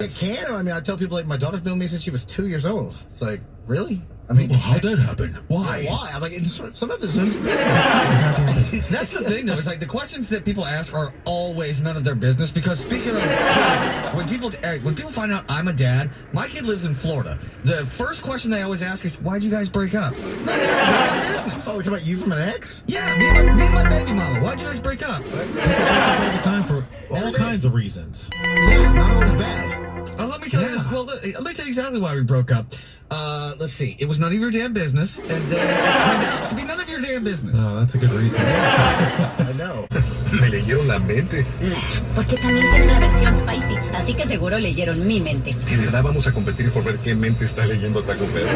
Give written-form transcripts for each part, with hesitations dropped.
It can. I mean, I tell people, like, my daughter's been with me since she was 2 years old. It's like, really? I mean, well, how'd that happen? Why? Why? I'm like, some of it's business. That's the thing, though. It's like the questions that people ask are always none of their business. Because speaking of kids, when people find out I'm a dad, my kid lives in Florida. The first question they always ask is, "Why'd you guys break up?" None of their business. Oh, we're talking about you from an ex? Yeah, me and my baby mama. Why'd you guys break up? People take the time for all kinds of reasons. Yeah, not always bad. Let me tell you this. Well, let me tell you exactly why we broke up. Let's see. It was none of your damn business, and then it turned out to be none of your damn business. Oh, that's a good reason. I know. Me leyeron la mente. Porque también tiene la versión spicy, así que seguro leyeron mi mente. ¿De verdad vamos a competir por ver qué mente está leyendo Taco Bell?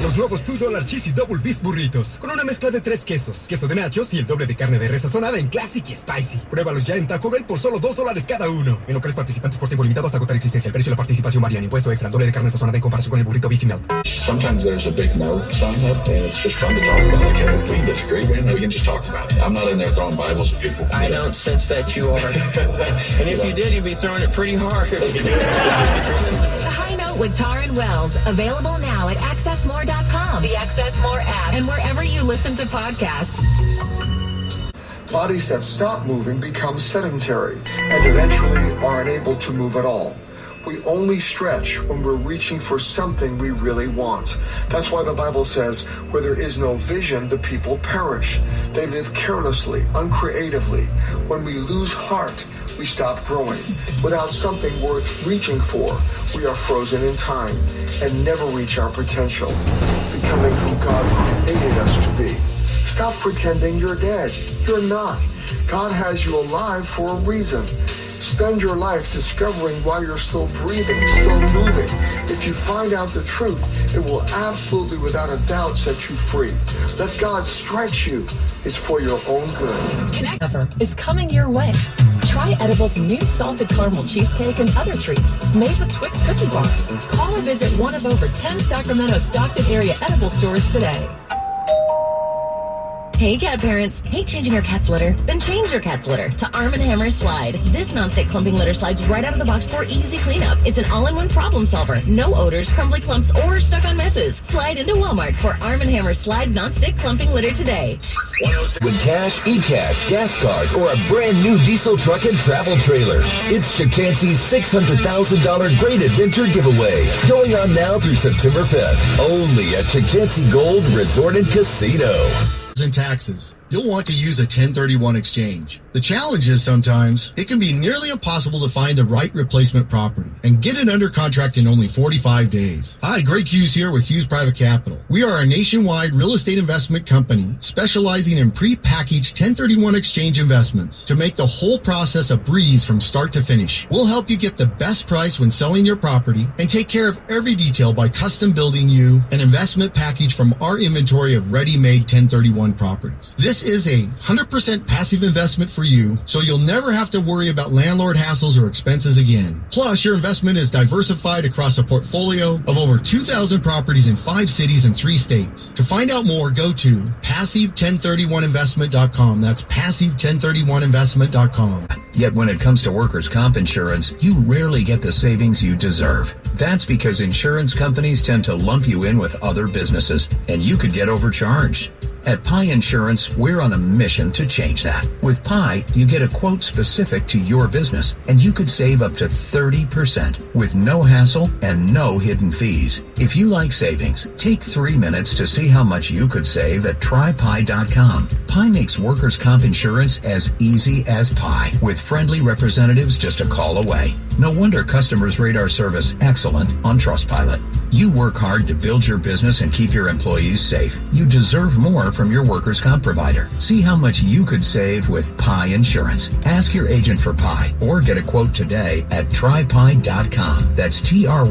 Los nuevos $2 Cheesy Double Beef Burritos, con una mezcla de 3 quesos, queso de nachos y el doble de carne de res sazonada en Classic y Spicy. Pruébalos ya en Taco Bell por solo $2 cada uno. En locales participantes por tiempo limitado hasta agotar existencia. El precio y la participación varían. Impuesto extra, el doble de carne sazonada en comparación con el burrito Beefy Melt. Sometimes there's a big no sign up, and it's just fun to talk about. Like, hey, we can disagree, man. We can just talk about it. I'm not in there throwing Bibles at people. I don't sense that you are. And if you did, you'd be throwing it pretty hard. The High Note with Taryn Wells, available now at accessmore.com, the Access More app, and wherever you listen to podcasts. Bodies that stop moving become sedentary and eventually are unable to move at all. We only stretch when we're reaching for something we really want. That's why the Bible says, where there is no vision, the people perish. They live carelessly, uncreatively. When we lose heart, we stop growing. Without something worth reaching for, we are frozen in time and never reach our potential, becoming who God created us to be. Stop pretending you're dead. You're not. God has you alive for a reason. Spend your life discovering why you're still breathing, still moving. If you find out the truth, it will absolutely, without a doubt, set you free. Let God stretch you. It's for your own good. Connect Offer is coming your way. Try Edible's new salted caramel cheesecake and other treats made with Twix cookie bars. Call or visit one of over 10 Sacramento Stockton area Edible stores today. Hey cat parents, hate changing your cat's litter? Then change your cat's litter to Arm & Hammer Slide. This non-stick clumping litter slides right out of the box for easy cleanup. It's an all-in-one problem solver. No odors, crumbly clumps, or stuck on messes. Slide into Walmart for Arm & Hammer Slide non-stick clumping litter today. With cash, e-cash, gas cards, or a brand new diesel truck and travel trailer, it's Chicancy's $600,000 Great Adventure Giveaway. Going on now through September 5th. Only at Chicancy Gold Resort and Casino. And taxes. You'll want to use a 1031 exchange. The challenge is sometimes it can be nearly impossible to find the right replacement property and get it under contract in only 45 days. Hi, Greg Hughes here with Hughes Private Capital. We are a nationwide real estate investment company specializing in pre-packaged 1031 exchange investments to make the whole process a breeze from start to finish. We'll help you get the best price when selling your property and take care of every detail by custom building you an investment package from our inventory of ready-made 1031 properties. This is a 100% passive investment for you, so you'll never have to worry about landlord hassles or expenses again. Plus, your investment is diversified across a portfolio of over 2,000 properties in 5 cities and 3 states. To find out more, go to passive1031investment.com. That's passive1031investment.com. Yet when it comes to workers' comp insurance, you rarely get the savings you deserve. That's because insurance companies tend to lump you in with other businesses, and you could get overcharged. At Pi Insurance, we're on a mission to change that. With Pi, you get a quote specific to your business, and you could save up to 30% with no hassle and no hidden fees. If you like savings, take 3 minutes to see how much you could save at trypi.com. Pi makes workers' comp insurance as easy as pie, with friendly representatives just a call away. No wonder customers rate our service excellent on Trustpilot. You work hard to build your business and keep your employees safe. You deserve more from your workers' comp provider. See how much you could save with Pi Insurance. Ask your agent for Pi or get a quote today at trypi.com. That's TRYPIE.com.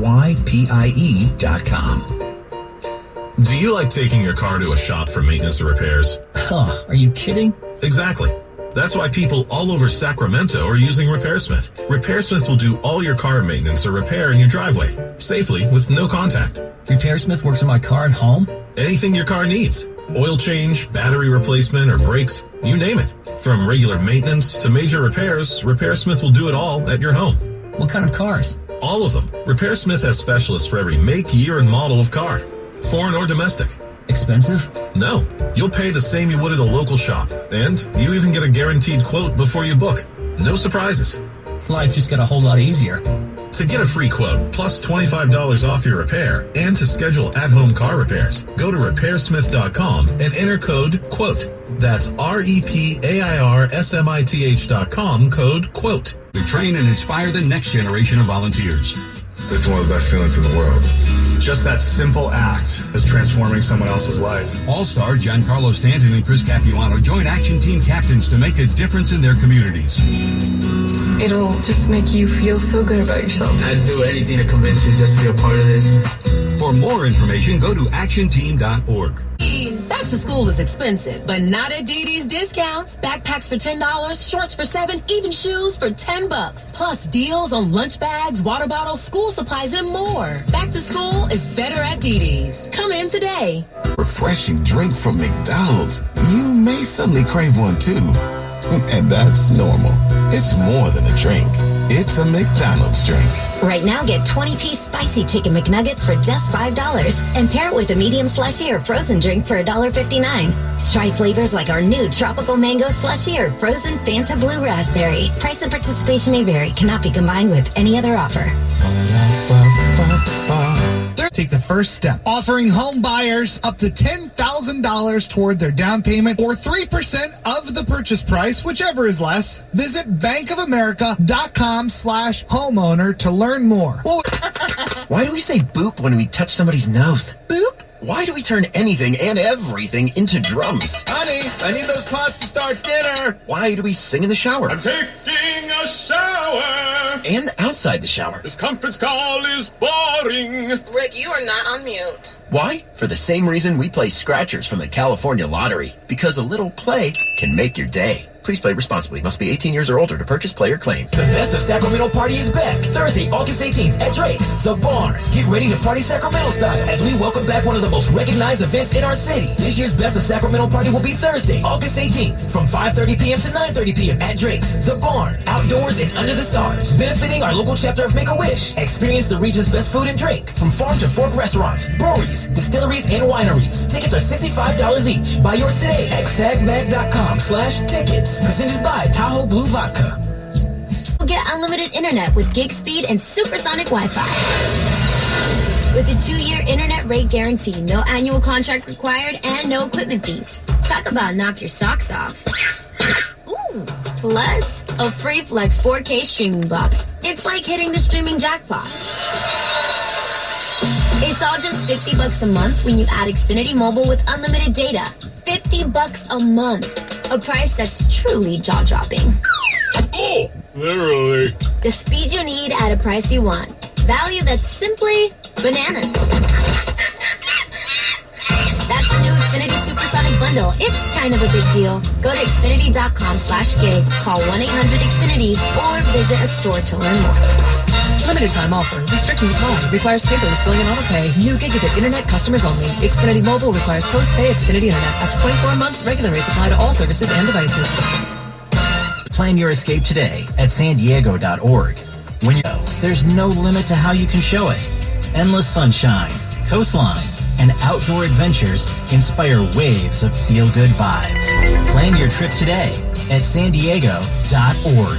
Do you like taking your car to a shop for maintenance or repairs? Huh, are you kidding? Exactly. That's why people all over Sacramento are using RepairSmith. RepairSmith will do all your car maintenance or repair in your driveway, safely with no contact. RepairSmith works on my car at home? Anything your car needs. Oil change, battery replacement, or brakes, you name it. From regular maintenance to major repairs, RepairSmith will do it all at your home. What kind of cars? All of them. RepairSmith has specialists for every make, year, and model of car. Foreign or domestic. Expensive? No. You'll pay the same you would at a local shop. And you even get a guaranteed quote before you book. No surprises. Life just got a whole lot easier. To get a free quote, plus $25 off your repair, and to schedule at-home car repairs, go to RepairSmith.com and enter code QUOTE. That's REPAIRSMITH.com, code QUOTE. They train and inspire the next generation of volunteers. This is one of the best feelings in the world. Just that simple act is transforming someone else's life. All-star Giancarlo Stanton and Chris Capuano join Action Team captains to make a difference in their communities. It'll just make you feel so good about yourself. I'd do anything to convince you just to be a part of this. For more information, go to actionteam.org. Back to school is expensive, but not at DD's Discounts. Backpacks for $10, shorts for $7, even shoes for $10. Plus deals on lunch bags, water bottles, school supplies, and more. Back to school is better at DD's. Come in today. Refreshing drink from McDonald's. You may suddenly crave one too. And that's normal. It's more than a drink. It's a McDonald's drink. Right now, get 20-piece spicy chicken McNuggets for just $5 and pair it with a medium slushy or frozen drink for $1.59. Try flavors like our new tropical mango slushy or frozen Fanta Blue Raspberry. Price and participation may vary. Cannot be combined with any other offer. Take the first step, offering home buyers up to $10,000 toward their down payment or 3% of the purchase price, whichever is less. Visit bankofamerica.com/homeowner to learn more. Why do we say boop when we touch somebody's nose? Boop? Why do we turn anything and everything into drums? Honey, I need those pots to start dinner. Why do we sing in the shower? I'm taking a shower. And outside the shower. This conference call is boring. Rick, you are not on mute. Why? For the same reason we play scratchers from the California Lottery. Because a little play can make your day. Please play responsibly. Must be 18 years or older to purchase, play, or claim. The Best of Sacramento party is back. Thursday, August 18th at Drake's, The Barn. Get ready to party Sacramento style as we welcome back one of the most recognized events in our city. This year's Best of Sacramento party will be Thursday, August 18th from 5:30 p.m. to 9:30 p.m. at Drake's, The Barn. Outdoors and under the stars. Benefiting our local chapter of Make-A-Wish. Experience the region's best food and drink from farm to fork restaurants, breweries, distilleries, and wineries. Tickets are $65 each. Buy yours today at sagmag.com/tickets. Presented by Tahoe Blue Vodka. Get unlimited internet with gig speed and supersonic Wi-Fi. With a 2-year internet rate guarantee, no annual contract required, and no equipment fees. Talk about knock your socks off. Ooh, plus a free Flex 4K streaming box. It's like hitting the streaming jackpot. It's all just $50 a month when you add Xfinity Mobile with unlimited data. $50 a month. A price that's truly jaw-dropping. Oh, literally. The speed you need at a price you want. Value that's simply bananas. That's the new Xfinity Supersonic Bundle. It's kind of a big deal. Go to Xfinity.com/gig, call 1-800-XFINITY, or visit a store to learn more. Limited time offer. Restrictions apply. Requires paperless billing and autopay. New gigabit internet customers only. Xfinity Mobile requires post-pay Xfinity Internet. After 24 months, regular rates apply to all services and devices. Plan your escape today at sandiego.org. When you go, there's no limit to how you can show it. Endless sunshine, coastline, and outdoor adventures inspire waves of feel-good vibes. Plan your trip today at sandiego.org.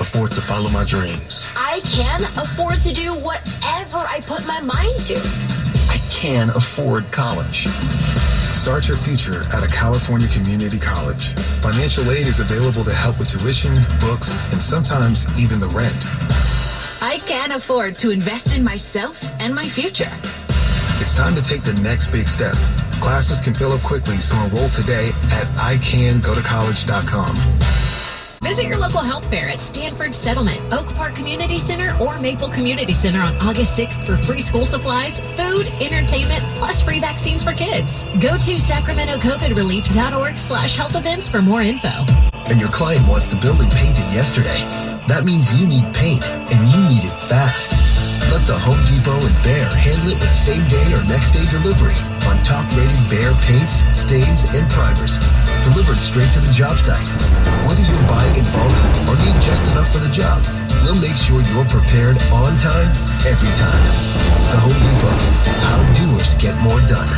Afford to follow my dreams. I can afford to do whatever I put my mind to. I can afford college. Start your future at a California community college. Financial aid is available to help with tuition, books, and sometimes even the rent. I can afford to invest in myself and my future. It's time to take the next big step. Classes can fill up quickly, so enroll today at icangotocollege.com. Visit your local health fair at Stanford Settlement, Oak Park Community Center, or Maple Community Center on August 6th for free school supplies, food, entertainment, plus free vaccines for kids. Go to sacramentocovidrelief.org/health events for more info. And your client wants the building painted yesterday. That means you need paint, and you need it fast. Let the Home Depot and Behr handle it with same-day or next-day delivery on top-rated Behr paints, stains, and primers. Delivered straight to the job site. Whether you're buying in bulk or need just enough for the job, we'll make sure you're prepared on time, every time. The Home Depot. How doers get more done.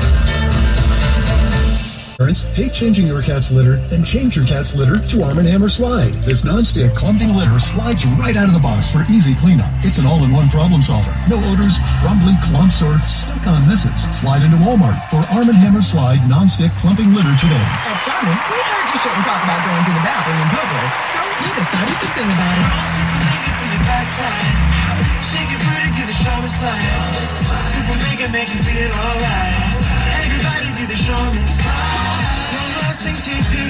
Parents, hate changing your cat's litter? Then change your cat's litter to Arm & Hammer Slide. This non-stick clumping litter slides right out of the box for easy cleanup. It's an all-in-one problem solver. No odors, crumbly clumps, or stuck-on messes. Slide into Walmart for Arm & Hammer Slide non-stick clumping litter today. At Charmin, we heard you shouldn't talk about going to the bathroom in public, so we decided to sing about it. Shake your booty to the Charmin Slide. Super mega make you feel alright. Everybody do the Charmin Slide.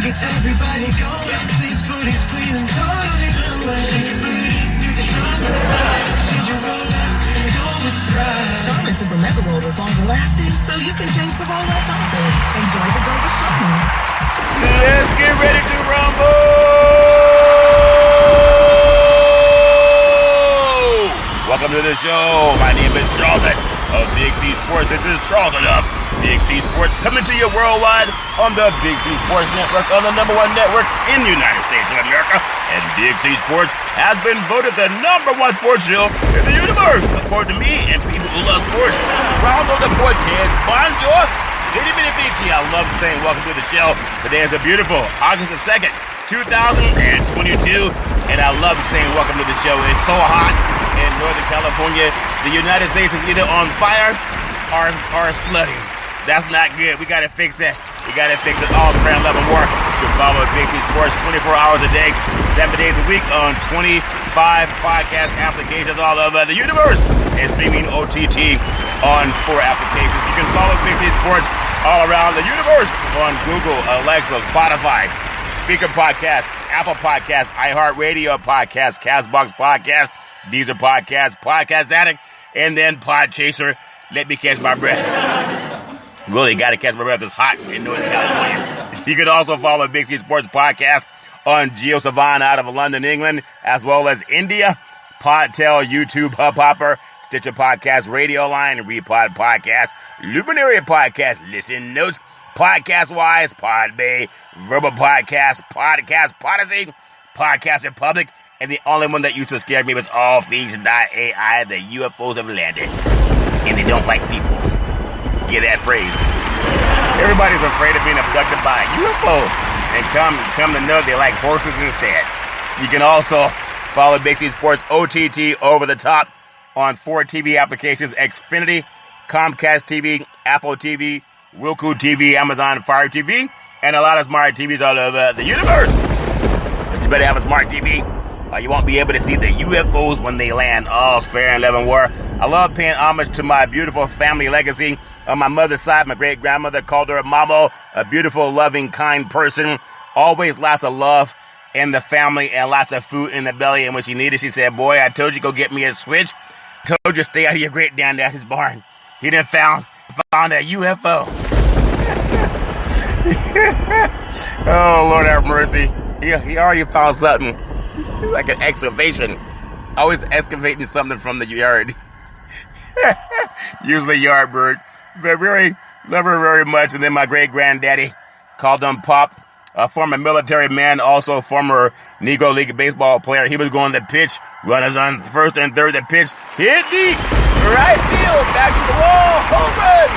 Gets everybody going. This booty's clean and totally blue. Shake your booty, do the Charmin Slide. Change your rollers, go with pride. Charmin Super Mega Roll is longer lasting, so you can change the roll less often. Enjoy the go with Charmin. Let's get ready to rumble! Welcome to the show. My name is Charlton of Big C Sports. This is Charlton of Big C Sports, coming to you worldwide on the Big C Sports Network, on the #1 network in the United States of America. And Big C Sports has been voted the #1 sports show in the universe, according to me and people who love sports. Rondo Deportes, bonjour, Vidi Vidi Vici. I love saying welcome to the show. Today is a beautiful August the 2nd, 2022, and I love saying welcome to the show. It's so hot in Northern California. The United States is either on fire or flooding. That's not good. We got to fix that. We got to fix it all. Fan level more. You can follow Big C Sports 24 hours a day, 7 days a week on 25 podcast applications all over the universe and streaming OTT on 4 applications. You can follow Big C Sports all around the universe on Google, Alexa, Spotify, Speaker Podcast, Apple Podcast, iHeartRadio Podcast, Castbox Podcast, Deezer Podcast, Podcast Addict, and then Podchaser. Let me catch my breath. Really got to catch my breath. It's hot in Northern California. You can also follow Big C Sports Podcast on Geo Savan out of London, England, as well as India, Podtail, YouTube, Hubhopper, Stitcher Podcast, Radio Line, Repod Podcast, Luminary Podcast, Listen Notes, Podcast Wise, Podbay, Verbal Podcast, Podcast Podyssey, Podcast Republic, and the only one that used to scare me was Allthings.ai. The UFOs have landed, and they don't like people. Get that praise. Everybody's afraid of being abducted by a UFO, and come to know they like horses instead. You can also follow Big C Sports OTT over the top on 4 TV applications: Xfinity, Comcast TV, Apple TV, Roku TV, Amazon Fire TV, and a lot of smart TVs all over the universe. But you better have a smart TV, or you won't be able to see the UFOs when they land. Oh, fair and level war. I love paying homage to my beautiful family legacy. On my mother's side, my great-grandmother called her Mamo, a beautiful, loving, kind person. Always lots of love in the family and lots of food in the belly. And when she needed, she said, "Boy, I told you go get me a switch. Told you stay out of your great-granddaddy's barn. He done found a UFO." Oh, Lord have mercy. He already found something. Like an excavation. Always excavating something from the yard. Usually yard bird. Very, love her very much. And then my great-granddaddy called him Pop, a former military man, also former Negro League baseball player. He was going to pitch, runners on first and third, the pitch, hit deep, right field, back to the wall, home run.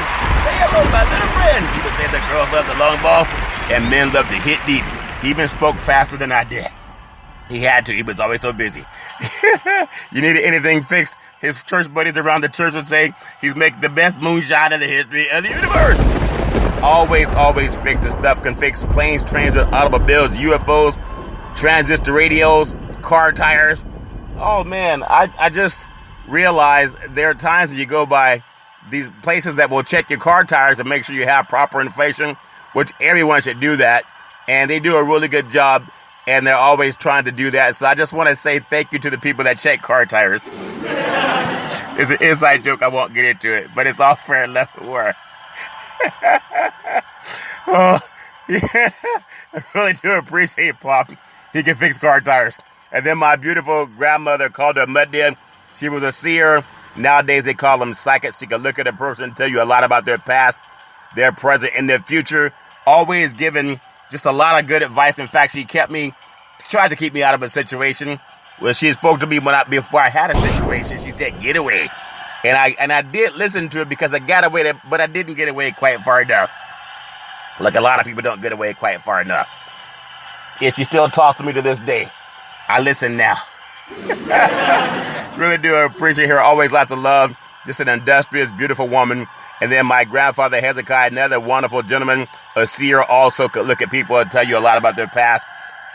Say hello, my little friend. He would say the girls love the long ball and men love to hit deep. He even spoke faster than I did. He had to. He was always so busy. You needed anything fixed, his church buddies around the church would say he's making the best moonshine in the history of the universe. Always fixes stuff. Can fix planes, trains, and automobiles, UFOs, transistor radios, car tires. Oh, man, I just realized there are times when you go by these places that will check your car tires and make sure you have proper inflation, which everyone should do that. And they do a really good job, and they're always trying to do that. So I just want to say thank you to the people that check car tires. It's an inside joke. I won't get into it, but it's all fair and left war. Oh, yeah. I really do appreciate Pop. He can fix car tires. And then my beautiful grandmother called her Muddia. She was a seer. Nowadays they call them psychics. She can look at a person and tell you a lot about their past, their present, and their future. Always giving just a lot of good advice. In fact, she tried to keep me out of a situation Well, she spoke to me before I had a situation. She said, "Get away," and I did listen to it because I got away, but I didn't get away quite far enough. Like a lot of people don't get away quite far enough. And she still talks to me to this day. I listen now. Really do appreciate her. Always lots of love. Just an industrious, beautiful woman. And then my grandfather Hezekiah, another wonderful gentleman, a seer, also could look at people and tell you a lot about their past,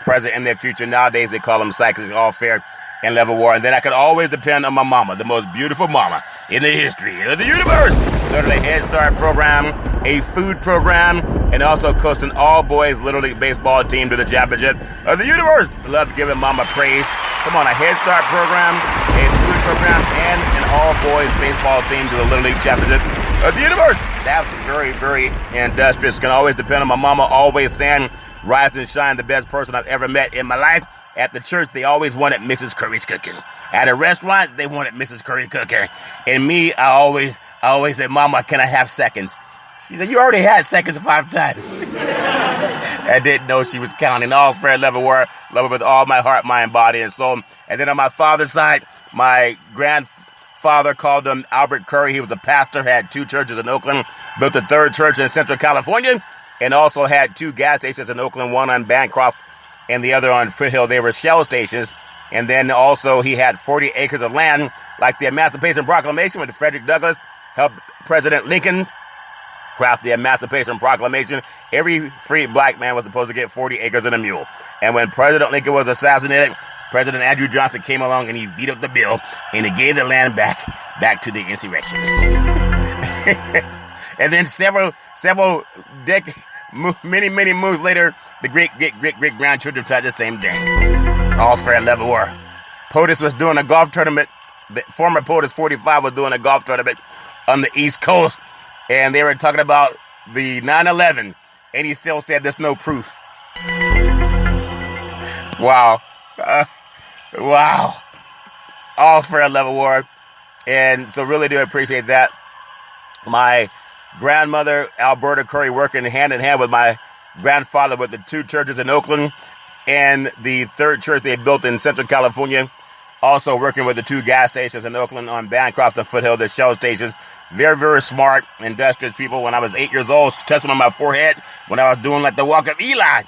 present, and their future. Nowadays, they call them psychics, all fair and level war. And then I could always depend on my mama, the most beautiful mama in the history of the universe. Started a Head Start program, a food program, and also coached an all-boys Little League baseball team to the championship of the universe. Love giving mama praise. Come on, a Head Start program, a food program, and an all-boys baseball team to the Little League championship of the universe. That's very, very industrious. Can always depend on my mama, always saying, rise and shine, the best person I've ever met in my life. At the church, they always wanted Mrs. Curry's cooking. At a restaurant, they wanted Mrs. Curry cooking. And me, I always said, Mama, can I have seconds? She said, you already had seconds 5 times. I didn't know she was counting. All fair level word, love her with all my heart, mind, body, and soul. And then on my father's side, my grandfather called him Albert Curry. He was a pastor, had 2 churches in Oakland, built a 3rd church in Central California, and also had 2 gas stations in Oakland, one on Bancroft and the other on Foothill. They were Shell stations. And then also he had 40 acres of land, like the Emancipation Proclamation with Frederick Douglass helped President Lincoln craft the Emancipation Proclamation. Every free black man was supposed to get 40 acres and a mule. And when President Lincoln was assassinated, President Andrew Johnson came along and he vetoed the bill and he gave the land back to the insurrectionists. And then many moons later, the great grandchildren tried the same thing. All's fair level war. POTUS was doing a golf tournament. The former POTUS 45 was doing a golf tournament on the East Coast, and they were talking about the 9/11, and he still said there's no proof. Wow. Wow. All's fair level war. And so really do appreciate that. My grandmother, Alberta Curry, working hand in hand with my grandfather with the 2 churches in Oakland and the 3rd church they built in Central California. Also working with the 2 gas stations in Oakland on Bancroft and Foothill, the Shell stations. Very, very smart, industrious people. When I was 8 years old, testing on my forehead when I was doing like the walk of Eli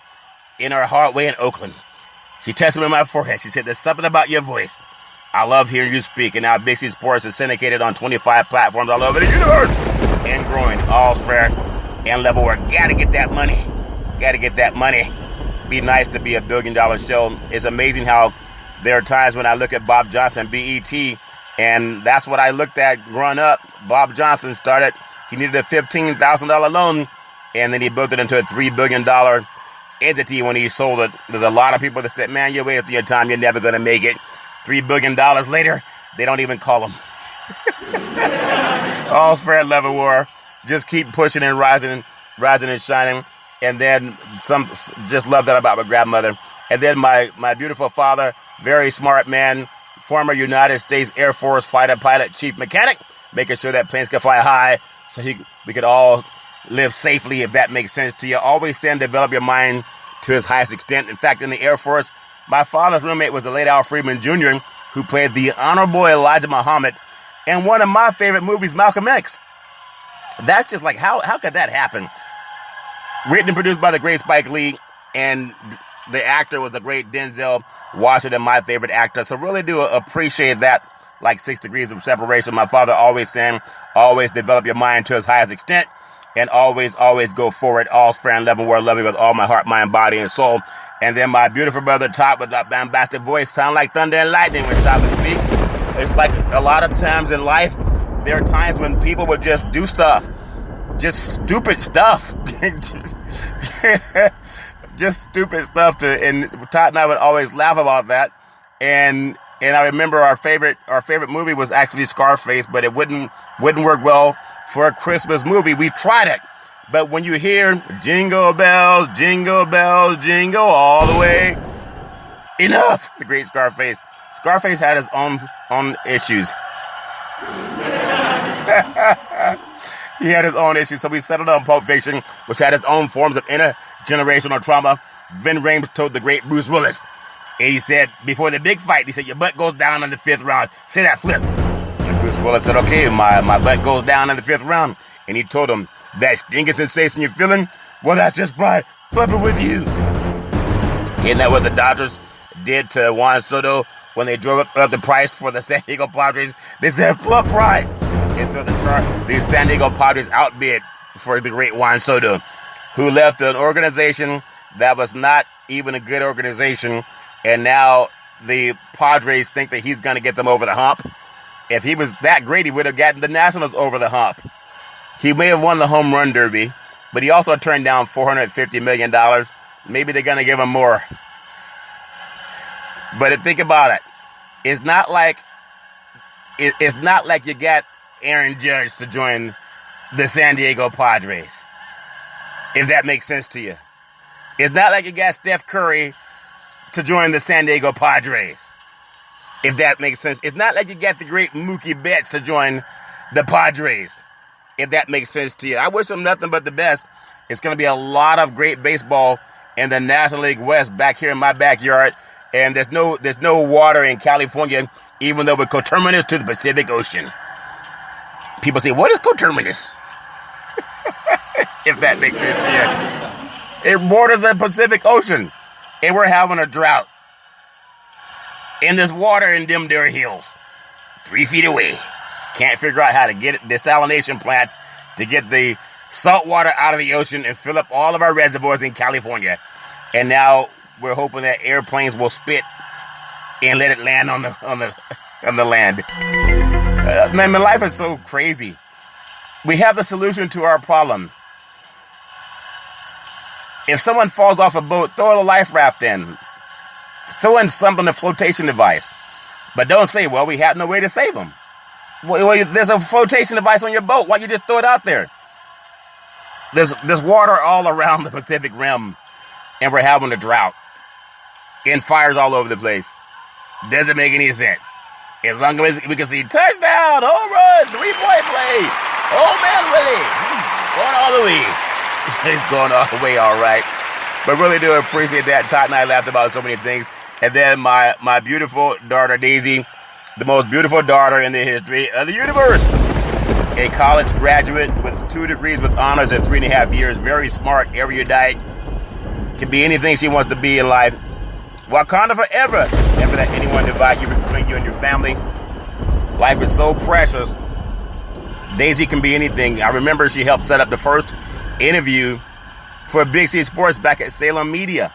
in her Hardway in Oakland. She tested me on my forehead. She said, there's something about your voice. I love hearing you speak. And now Big C Sports is syndicated on 25 platforms all over the universe and growing. All's fair and level work. Gotta get that money. Gotta get that money. Be nice to be a $1 billion show. It's amazing how there are times when I look at Bob Johnson, BET, and that's what I looked at growing up. Bob Johnson started, he needed a $15,000 loan, and then he built it into a $3 billion entity when he sold it. There's a lot of people that said, man, you're wasting your time, you're never going to make it. $3 billion later, they don't even call him. All's fair level war. Just keep pushing and rising and shining. And then just love that about my grandmother. And then my beautiful father, very smart man, former United States Air Force fighter pilot, chief mechanic, making sure that planes could fly high so we could all live safely, if that makes sense to you. Always saying develop your mind to its highest extent. In fact, in the Air Force, my father's roommate was the late Al Freeman Jr., who played the Honorable Elijah Muhammad in one of my favorite movies, Malcolm X. That's just like, how could that happen? Written and produced by the great Spike Lee, and the actor was the great Denzel Washington, my favorite actor. So really do appreciate that, like 6 degrees of separation. My father always saying, always develop your mind to its highest extent, and always go forward. All fair and level world, love you with all my heart, mind, body, and soul. And then my beautiful brother, Top, with that bombastic voice, sound like thunder and lightning when Top would speak. It's like a lot of times in life, there are times when people would just do stuff. Just stupid stuff. Just stupid stuff. And Todd and I would always laugh about that. And I remember our favorite movie was actually Scarface, but it wouldn't work well for a Christmas movie. We tried it. But when you hear jingle bells, jingle all the way, enough. The great Scarface. Scarface had his own issues. He had his own issues, so we settled on Pulp Fiction, which had its own forms of intergenerational trauma. Vin Rames told the great Bruce Willis, And he said, before the big fight, he said, your butt goes down in the 5th round. Say that, flip. And Bruce Willis said, okay, my butt goes down in the 5th round. And he told him, that stinking sensation you're feeling, well, that's just by flipping with you. Isn't that what the Dodgers did to Juan Soto when they drove up the price for the San Diego Padres? They said, flip right. And so the San Diego Padres outbid for the great Juan Soto, who left an organization that was not even a good organization. And now the Padres think that he's going to get them over the hump. If he was that great, he would have gotten the Nationals over the hump. He may have won the home run derby, but he also turned down $450 million. Maybe they're going to give him more. But think about it. It's not like you got Aaron Judge to join the San Diego Padres, if that makes sense to you. It's not like you got Steph Curry to join the San Diego Padres, if that makes sense. It's not like you got the great Mookie Betts to join the Padres, if that makes sense to you. I wish them nothing but the best. It's going to be a lot of great baseball in the National League West back here in my backyard. And there's no water in California, even though we're coterminous to the Pacific Ocean. People say, what is coterminous? If that makes sense to you. It borders the Pacific Ocean, and we're having a drought. And there's water in them there hills, 3 feet away. Can't figure out how to get desalination plants to get the salt water out of the ocean and fill up all of our reservoirs in California. And now we're hoping that airplanes will spit and let it land on the land. Man, my life is so crazy. We have the solution to our problem. If someone falls off a boat, throw a life raft in. Throw in something, a flotation device. But don't say, well, we have no way to save them. Well, there's a flotation device on your boat. Why don't you just throw it out there? There's water all around the Pacific Rim, and we're having a drought. And fires all over the place. Doesn't make any sense. As long as we can see touchdown, home run, 3-point play. Oh, man, Willie. Going all the way. He's going all the way, all right. But really do appreciate that. Todd and I laughed about so many things. And then my beautiful daughter, Daisy, the most beautiful daughter in the history of the universe. A college graduate with 2 degrees with honors in 3.5 years. Very smart, erudite. Can be anything she wants to be in life. Wakanda forever. Never let anyone divide you between you and your family. Life is so precious. Daisy can be anything. I remember she helped set up the first interview for Big C Sports back at Salem Media.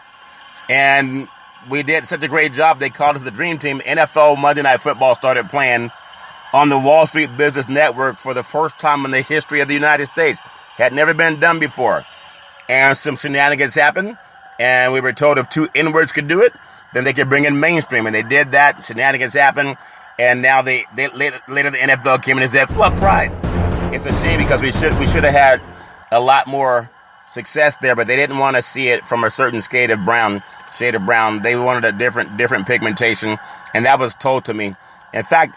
And we did such a great job. They called us the Dream Team. NFL Monday Night Football started playing on the Wall Street Business Network for the first time in the history of the United States. Had never been done before. And some shenanigans happened. And we were told if 2 N-words could do it, then they could bring in mainstream. And they did that. Shenanigans happened. And now later the NFL came in and said, "Fuck pride." It's a shame because we should have had a lot more success there, but they didn't want to see it from a certain shade of brown. They wanted a different pigmentation. And that was told to me. In fact,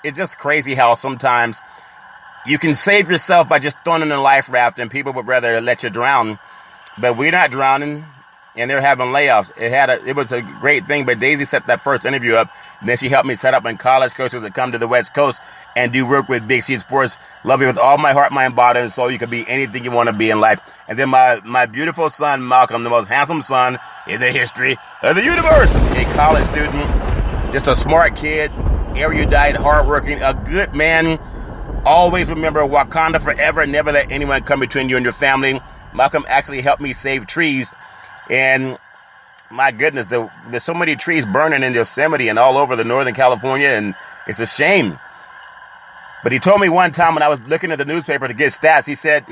it's just crazy how sometimes you can save yourself by just throwing in a life raft and people would rather let you drown. But we're not drowning. And they're having layoffs. It was a great thing, but Daisy set that first interview up. And then she helped me set up in college coaches that come to the West Coast and do work with Big C Sports. Love you with all my heart, mind, body, and soul. You can be anything you want to be in life. And then my beautiful son, Malcolm, the most handsome son in the history of the universe. A college student, just a smart kid, erudite, hardworking, a good man. Always remember Wakanda forever. Never let anyone come between you and your family. Malcolm actually helped me save trees. And my goodness, there's so many trees burning in Yosemite and all over the Northern California, and it's a shame. But he told me one time when I was looking at the newspaper to get stats, he said,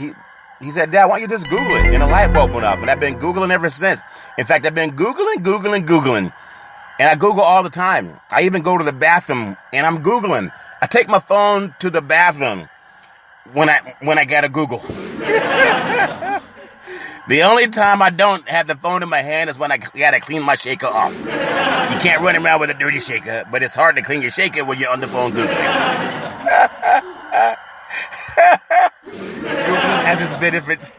"Dad, why don't you just Google it?" And a light bulb went off. And I've been Googling ever since. In fact, I've been Googling. And I Google all the time. I even go to the bathroom and I'm Googling. I take my phone to the bathroom when I gotta Google. The only time I don't have the phone in my hand is when I gotta clean my shaker off. You can't run around with a dirty shaker, but it's hard to clean your shaker when you're on the phone Googling. Googling has its benefits.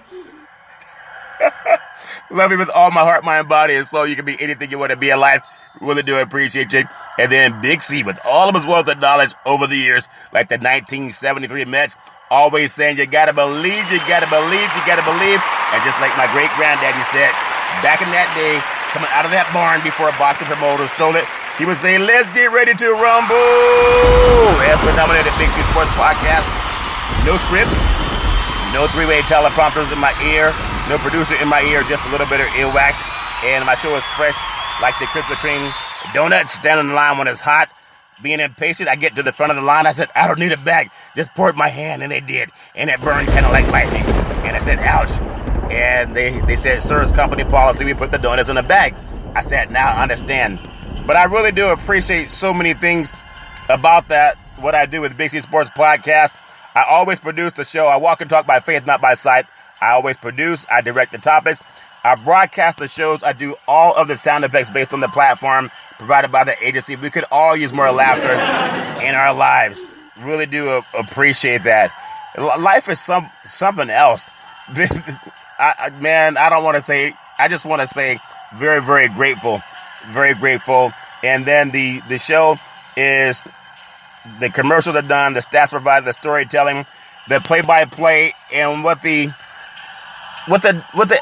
Love you with all my heart, mind, body, and soul. You can be anything you want to be in life. Really do appreciate you. And then Big C, with all of his wealth of knowledge over the years, like the 1973 Mets, always saying, you gotta believe, you gotta believe, you gotta believe. And just like my great granddaddy said, back in that day, coming out of that barn before a boxing promoter stole it, he would say, let's get ready to rumble. As we're nominated Big C Sports Podcast, no scripts, no three-way teleprompters in my ear, no producer in my ear, just a little bit of earwax. And my show is fresh like the Krispy Kreme donuts, standing in line when it's hot. Being impatient, I get to the front of the line. I said, I don't need a bag. Just pour it in my hand. And they did. And it burned kind of like lightning. And I said, ouch. And they said, sir, it's company policy. We put the donuts in a bag. I said, now I understand. But I really do appreciate so many things about that, what I do with Big C Sports Podcast. I always produce the show. I walk and talk by faith, not by sight. I always produce. I direct the topics. I broadcast the shows. I do all of the sound effects based on the platform provided by the agency. We could all use more laughter in our lives. Really do appreciate that. Life is something else. Man, I don't want to say, I just want to say very, very grateful. Very grateful. And then the show is the commercials are done, the stats provided, the storytelling, the play-by-play, and what the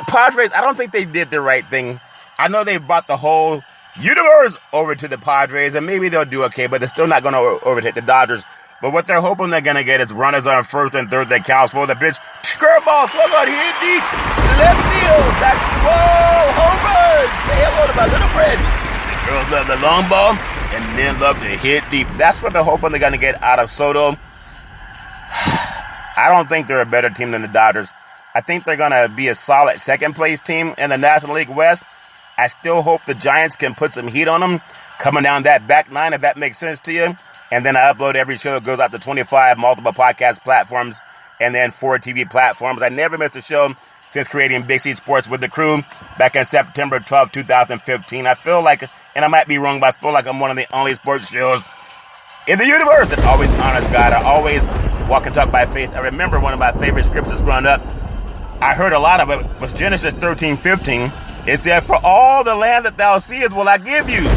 Padres, I don't think they did the right thing. I know they brought the whole universe over to the Padres, and maybe they'll do okay, but they're still not going to overtake the Dodgers. But what they're hoping they're going to get is runners on first and third that counts for the pitch. Curveball, swung on, hit deep, left field, back to whoa, home run. Say hello to my little friend. The girls love the long ball, and men love to hit deep. That's what they're hoping they're going to get out of Soto. I don't think they're a better team than the Dodgers. I think they're going to be a solid second-place team in the National League West. I still hope the Giants can put some heat on them coming down that back nine, if that makes sense to you. And then I upload every show. It goes out to 25 multiple podcast platforms and then 4 TV platforms. I never missed a show since creating Big C Sports with the crew back in September 12, 2015. I feel like, and I might be wrong, but I feel like I'm one of the only sports shows in the universe that always honors God. I always walk and talk by faith. I remember one of my favorite scriptures growing up. I heard a lot of it was Genesis 13:15. It said, for all the land that thou seest will I give you,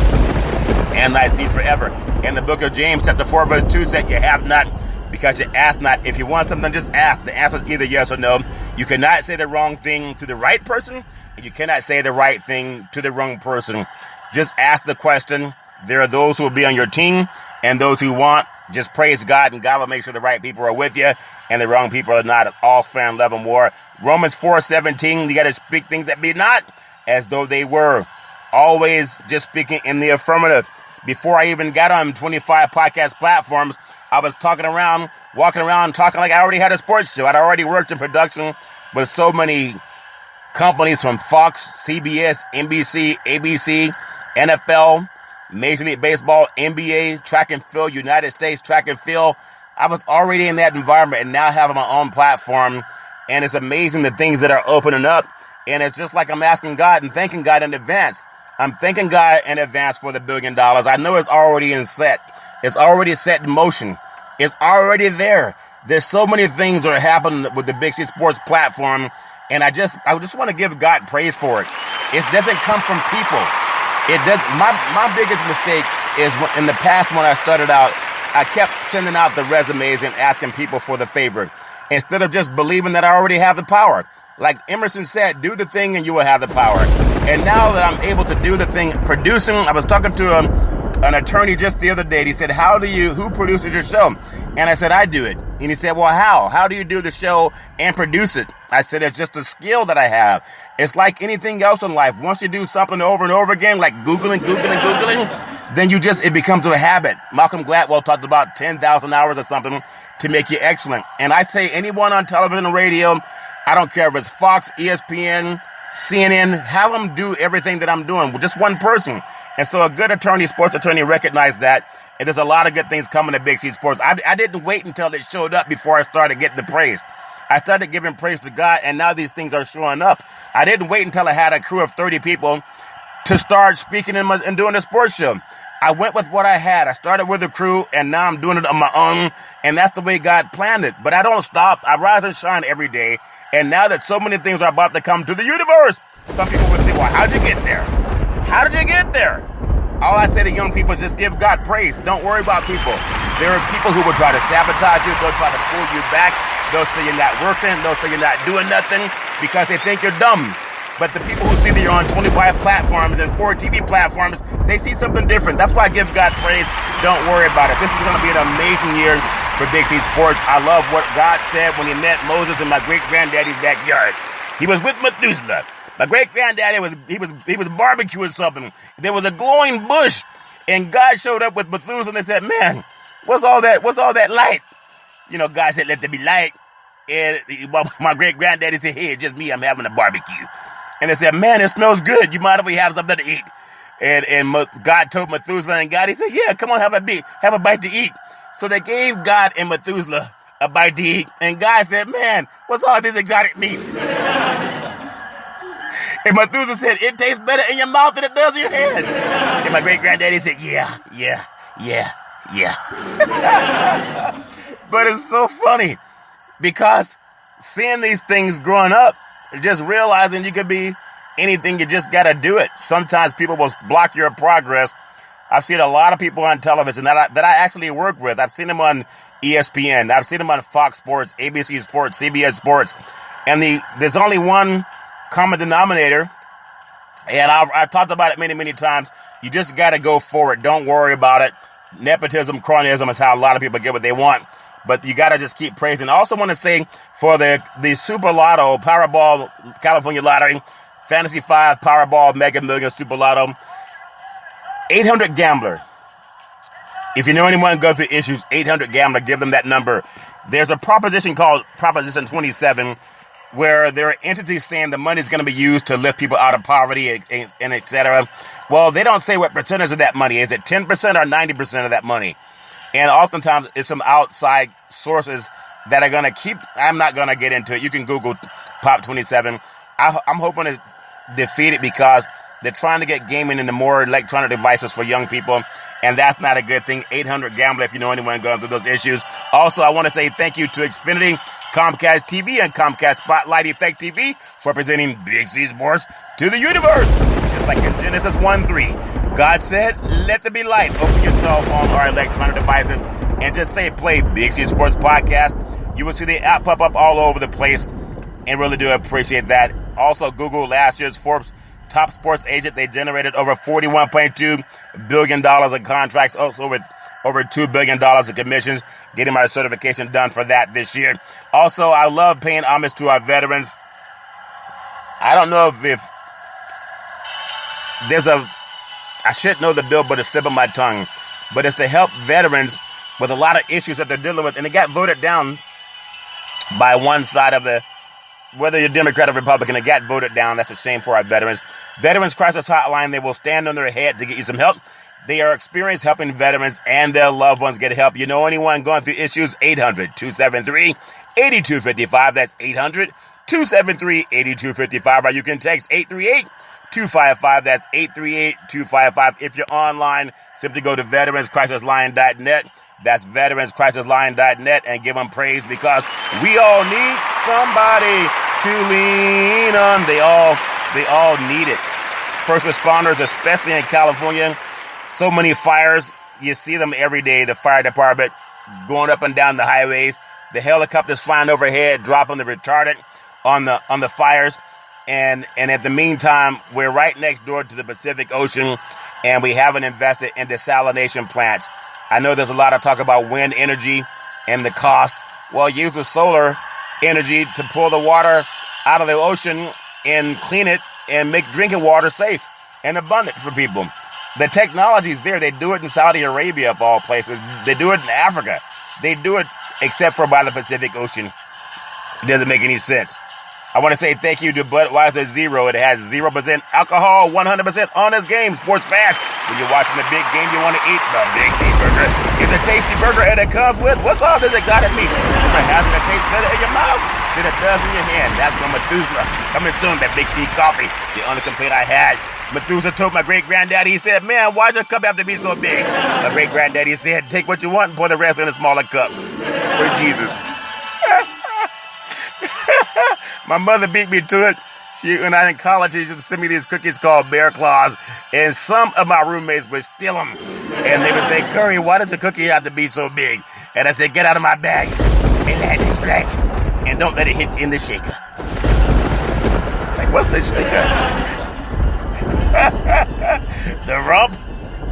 and thy seed forever. In the book of James, chapter 4, verse 2 said, you have not because you ask not. If you want something, just ask. The answer is either yes or no. You cannot say the wrong thing to the right person, and you cannot say the right thing to the wrong person. Just ask the question. There are those who will be on your team, and those who won't. Just praise God, and God will make sure the right people are with you, and the wrong people are not. All fair and love and war. Romans 4:17, you got to speak things that be not as though they were. Always just speaking in the affirmative. Before I even got on 25 podcast platforms, I was walking around, talking like I already had a sports show. I'd already worked in production with so many companies from Fox, CBS, NBC, ABC, NFL, Major League Baseball, NBA, track and field, United States track and field. I was already in that environment and now having my own platform. And it's amazing the things that are opening up. And it's just like I'm asking God and thanking God in advance. I'm thanking God in advance for the $1 billion. I know it's already in set. It's already set in motion. It's already there. There's so many things that are happening with the Big C Sports platform. And I just want to give God praise for it. It doesn't come from people. It does. My biggest mistake is in the past when I started out, I kept sending out the resumes and asking people for the favor instead of just believing that I already have the power. Like Emerson said, do the thing and you will have the power. And now that I'm able to do the thing, producing, I was talking to an attorney just the other day. And he said, who produces your show? And I said, I do it. And he said, well, how? How do you do the show and produce it? I said, it's just a skill that I have. It's like anything else in life. Once you do something over and over again, like Googling, then it becomes a habit. Malcolm Gladwell talked about 10,000 hours or something to make you excellent. And I say anyone on television and radio, I don't care if it's Fox, ESPN, CNN, have them do everything that I'm doing with just one person. And so a good attorney, sports attorney, recognized that. And there's a lot of good things coming to Big C Sports. I didn't wait until it showed up before I started getting the praise. I started giving praise to God, and now these things are showing up. I didn't wait until I had a crew of 30 people to start speaking and doing a sports show. I went with what I had. I started with a crew, and now I'm doing it on my own, and that's the way God planned it. But I don't stop. I rise and shine every day. And now that so many things are about to come to the universe, Some people would say, well, how'd you get there? How did you get there? All I say to young people, just give God praise. Don't worry about people. There are people who will try to sabotage you. They'll try to pull you back. They'll say you're not working. They'll say you're not doing nothing because they think you're dumb. But the people who see that you're on 25 platforms and 4 TV platforms, they see something different. That's why I give God praise. Don't worry about it. This is going to be an amazing year for Big C Sports. I love what God said when he met Moses in my great-granddaddy's backyard. He was with Methuselah. My great-granddaddy was barbecuing something. There was a glowing bush, and God showed up with Methuselah and they said, man, what's all that light? You know, God said, let there be light. And my great-granddaddy said, hey, it's just me, I'm having a barbecue. And they said, man, it smells good. You mind if we have something to eat? And God told Methuselah and God, he said, yeah, come on, have a bite to eat. So they gave God and Methuselah a bite to eat. And God said, man, what's all this exotic meat? And Methuselah said, it tastes better in your mouth than it does in your head. And my great-granddaddy said, yeah. But it's so funny because seeing these things growing up, just realizing you could be anything, you just got to do it. Sometimes people will block your progress. I've seen a lot of people on television that I actually work with. I've seen them on ESPN. I've seen them on Fox Sports, ABC Sports, CBS Sports. And there's only one common denominator, and I've talked about it many, many times. You just got to go for it. Don't worry about it. Nepotism, cronyism is how a lot of people get what they want, but you got to just keep praising. I also want to say for the Super Lotto, Powerball, California Lottery, Fantasy 5, Powerball, Mega Millions, Super Lotto, 800 Gambler. If you know anyone going through issues, 800 Gambler, give them that number. There's a proposition called Proposition 27, where there are entities saying the money is going to be used to lift people out of poverty and et cetera. Well, they don't say what percentage of that money. Is it 10% or 90% of that money? And oftentimes it's some outside sources that are going to keep, I'm not going to get into it. You can Google Pop 27. I'm hoping to defeat it because they're trying to get gaming into more electronic devices for young people. And that's not a good thing. 800 Gambler, if you know anyone going through those issues. Also, I want to say thank you to Xfinity, Comcast TV, and Comcast Spotlight Effect TV for presenting Big C Sports to the universe. Just like in Genesis 1:3, God said, let there be light. Open your cell phone or electronic devices and just say play Big C Sports Podcast. You will see the app pop up all over the place and really do appreciate that. Also, Google last year's Forbes top sports agent. They generated over $41.2 billion in contracts, also with over $2 billion in commissions, getting my certification done for that this year. Also, I love paying homage to our veterans. I don't know if there's I should know the bill, but it's slip on my tongue. But it's to help veterans with a lot of issues that they're dealing with. And it got voted down by one side of whether you're Democrat or Republican, it got voted down. That's a shame for our veterans. Veterans Crisis Hotline, they will stand on their head to get you some help. They are experienced helping veterans and their loved ones get help. You know anyone going through issues? 800-273-8255. That's 800-273-8255. Or you can text 838-255. That's 838-255. If you're online, simply go to veteranscrisisline.net. That's veteranscrisisline.net and give them praise because we all need somebody to lean on. They all need it. First responders, especially in California, so many fires. You see them every day. The fire department going up and down the highways. The helicopters flying overhead, dropping the retardant on the fires. And at the meantime, we're right next door to the Pacific Ocean, and we haven't invested in desalination plants. I know there's a lot of talk about wind energy and the cost. Well, use the solar energy to pull the water out of the ocean and clean it and make drinking water safe and abundant for people. The technology's there. They do it in Saudi Arabia, of all places. They do it in Africa. They do it except for by the Pacific Ocean. It doesn't make any sense. I want to say thank you to Budweiser Zero. It has 0% alcohol, 100% honest game, sports fast. When you're watching the big game, you want to eat the Big C Burger. It's a tasty burger, and it comes with, what's all this exotic meat? It has it taste better in your mouth than it does in your hand. That's from Methuselah. Coming soon, that Big C coffee. The only complaint I had, Methuselah told my great-granddaddy, he said, man, why'd your cup have to be so big? My great-granddaddy said, take what you want and pour the rest in a smaller cup. For Jesus. My mother beat me to it. When I was in college, they used to send me these cookies called Bear Claws, and some of my roommates would steal them. And they would say, Curry, why does the cookie have to be so big? And I said, get out of my bag and let it strike. And don't let it hit you in the shaker. Like, what's the shaker? The rump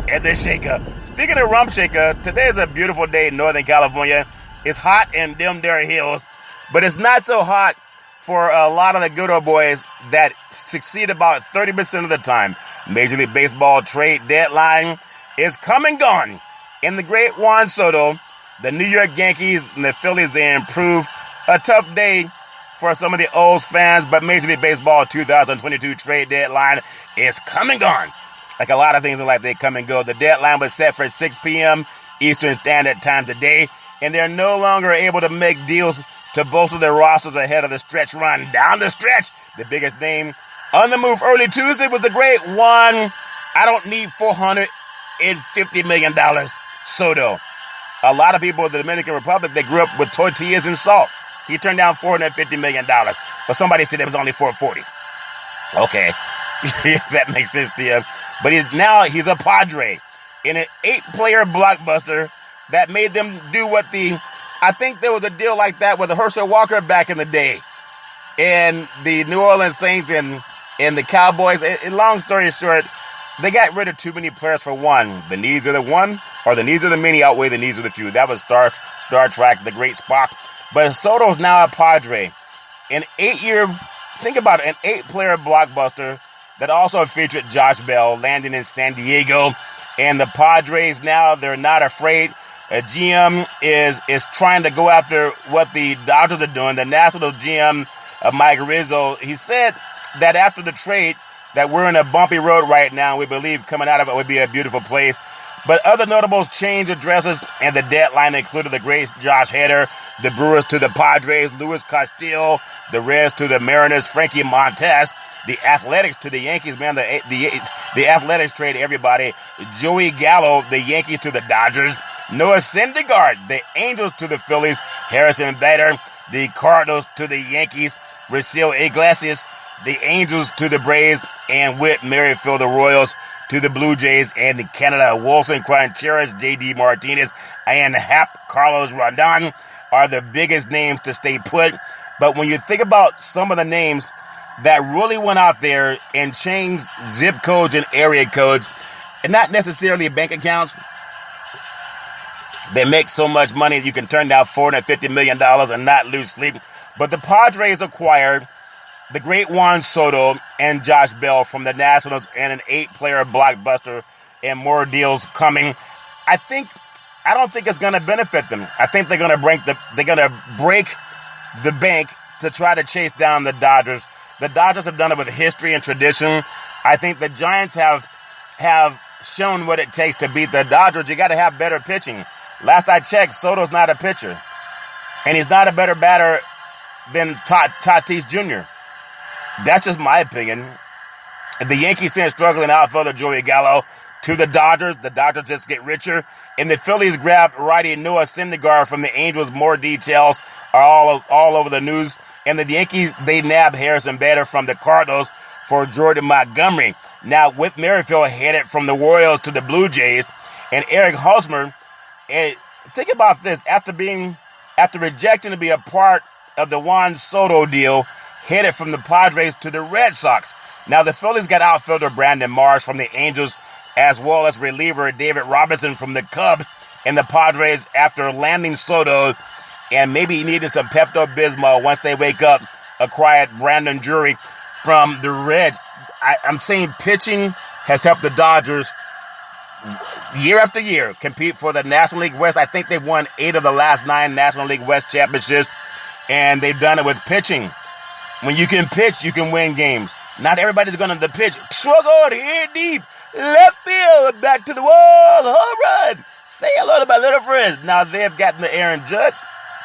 and the shaker. Speaking of rump shaker, today is a beautiful day in Northern California. It's hot in them there hills, but it's not so hot for a lot of the good old boys that succeed about 30% of the time. Major League Baseball trade deadline is come and gone. In the great Juan Soto, the New York Yankees and the Phillies, they improved. A tough day for some of the O's fans, but Major League Baseball 2022 trade deadline is come and gone. Like a lot of things in life, they come and go. The deadline was set for 6 p.m. Eastern Standard Time today, and they're no longer able to make deals to bolster their rosters ahead of the stretch run. Down the stretch, the biggest name on the move early Tuesday was the great Juan, I don't need $450 million, Soto. A lot of people in the Dominican Republic, they grew up with tortillas and salt. He turned down $450 million, but somebody said it was only $440. Okay, that makes sense to you. But he's a Padre in an 8-player blockbuster that made them do I think there was a deal like that with Herschel Walker back in the day. And the New Orleans Saints and the Cowboys, long story short, they got rid of too many players for one. The needs of the one or the needs of the many outweigh the needs of the few. That was Star Trek, the great Spock. But Soto's now a Padre. Think about it, an 8-player blockbuster that also featured Josh Bell landing in San Diego. And the Padres now, they're not afraid. A GM is trying to go after what the Dodgers are doing. The Nationals GM, Mike Rizzo, he said that after the trade that we're in a bumpy road right now. We believe coming out of it would be a beautiful place. But other notables change addresses, and the deadline included the great Josh Hader, the Brewers to the Padres, Luis Castillo, the Reds to the Mariners, Frankie Montes, the Athletics to the Yankees. Man, the Athletics trade everybody. Joey Gallo, the Yankees to the Dodgers. Noah Syndergaard, the Angels to the Phillies. Harrison Bader, the Cardinals to the Yankees. Raisel Iglesias, the Angels to the Braves. And Whit Merrifield, the Royals to the Blue Jays. And in Canada, Wilson Contreras, J.D. Martinez, and Hap Carlos Rondon are the biggest names to stay put. But when you think about some of the names that really went out there and changed zip codes and area codes, and not necessarily bank accounts, they make so much money you can turn down $450 million and not lose sleep. But the Padres acquired the great Juan Soto and Josh Bell from the Nationals and an 8-player blockbuster, and more deals coming. I don't think it's going to benefit them. I think they're going to break the bank to try to chase down the Dodgers. The Dodgers have done it with history and tradition. I think the Giants have shown what it takes to beat the Dodgers. You got to have better pitching. Last I checked, Soto's not a pitcher. And he's not a better batter than Tatis Jr. That's just my opinion. The Yankees sent struggling outfielder Joey Gallo to the Dodgers. The Dodgers just get richer. And the Phillies grabbed righty Noah Syndergaard from the Angels. More details are all over the news. And the Yankees, they nabbed Harrison Bader from the Cardinals for Jordan Montgomery. Now, Whit Merrifield headed from the Royals to the Blue Jays. And Eric Hosmer, think about this. After rejecting to be a part of the Juan Soto deal, headed from the Padres to the Red Sox. Now, the Phillies got outfielder Brandon Marsh from the Angels, as well as reliever David Robinson from the Cubs. And the Padres, after landing Soto and maybe needing some Pepto-Bismol once they wake up, acquired Brandon Drury from the Reds. I'm saying pitching has helped the Dodgers year after year compete for the National League West. I think they've won 8 of the last 9 National League West championships, and they've done it with pitching. When you can pitch, you can win games. Not everybody's going to pitch. Struggle here deep. Left field. Back to the wall. Home run. Say hello to my little friends. Now they've gotten the Aaron Judge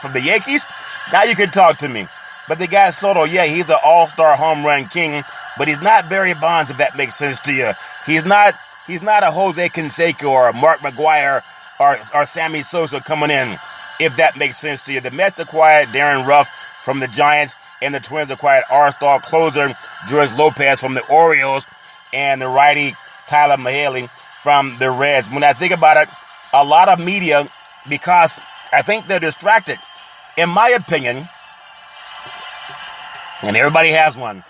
from the Yankees. Now you can talk to me. But the guy Soto, yeah, he's an all-star home run king, but he's not Barry Bonds, if that makes sense to you. He's not a Jose Canseco or a Mark McGwire or Sammy Sosa coming in, if that makes sense to you. The Mets acquired Darren Ruff from the Giants, and the Twins acquired R-Star closer George Lopez from the Orioles and the righty Tyler Mahaley from the Reds. When I think about it, a lot of media, because I think they're distracted. In my opinion, and everybody has one,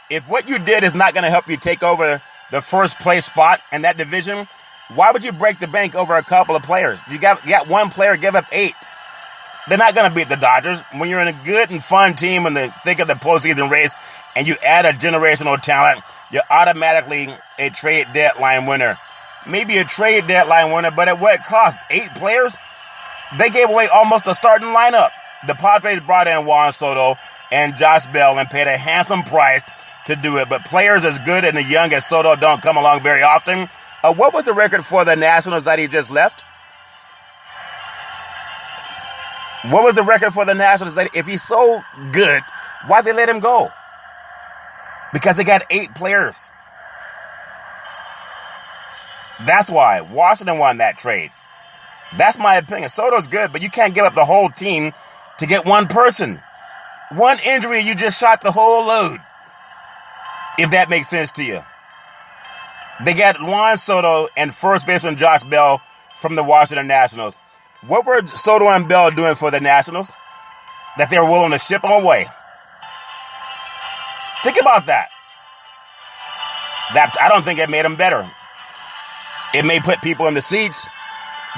if what you did is not going to help you take over the first place spot in that division, why would you break the bank over a couple of players? You got one player, give up 8. They're not going to beat the Dodgers. When you're in a good and fun team in the thick of the postseason race and you add a generational talent, you're automatically a trade deadline winner. Maybe a trade deadline winner, but at what cost? 8 players? They gave away almost the starting lineup. The Padres brought in Juan Soto and Josh Bell and paid a handsome price to do it. But players as good and as young as Soto don't come along very often. What was the record for the Nationals that he just left? What was the record for the Nationals? If he's so good, why'd they let him go? Because they got 8 players. That's why Washington won that trade. That's my opinion. Soto's good, but you can't give up the whole team to get one person. One injury, you just shot the whole load. If that makes sense to you. They got Juan Soto and first baseman Josh Bell from the Washington Nationals. What were Soto and Bell doing for the Nationals that they were willing to ship them away? Think about that. I don't think it made them better. It may put people in the seats.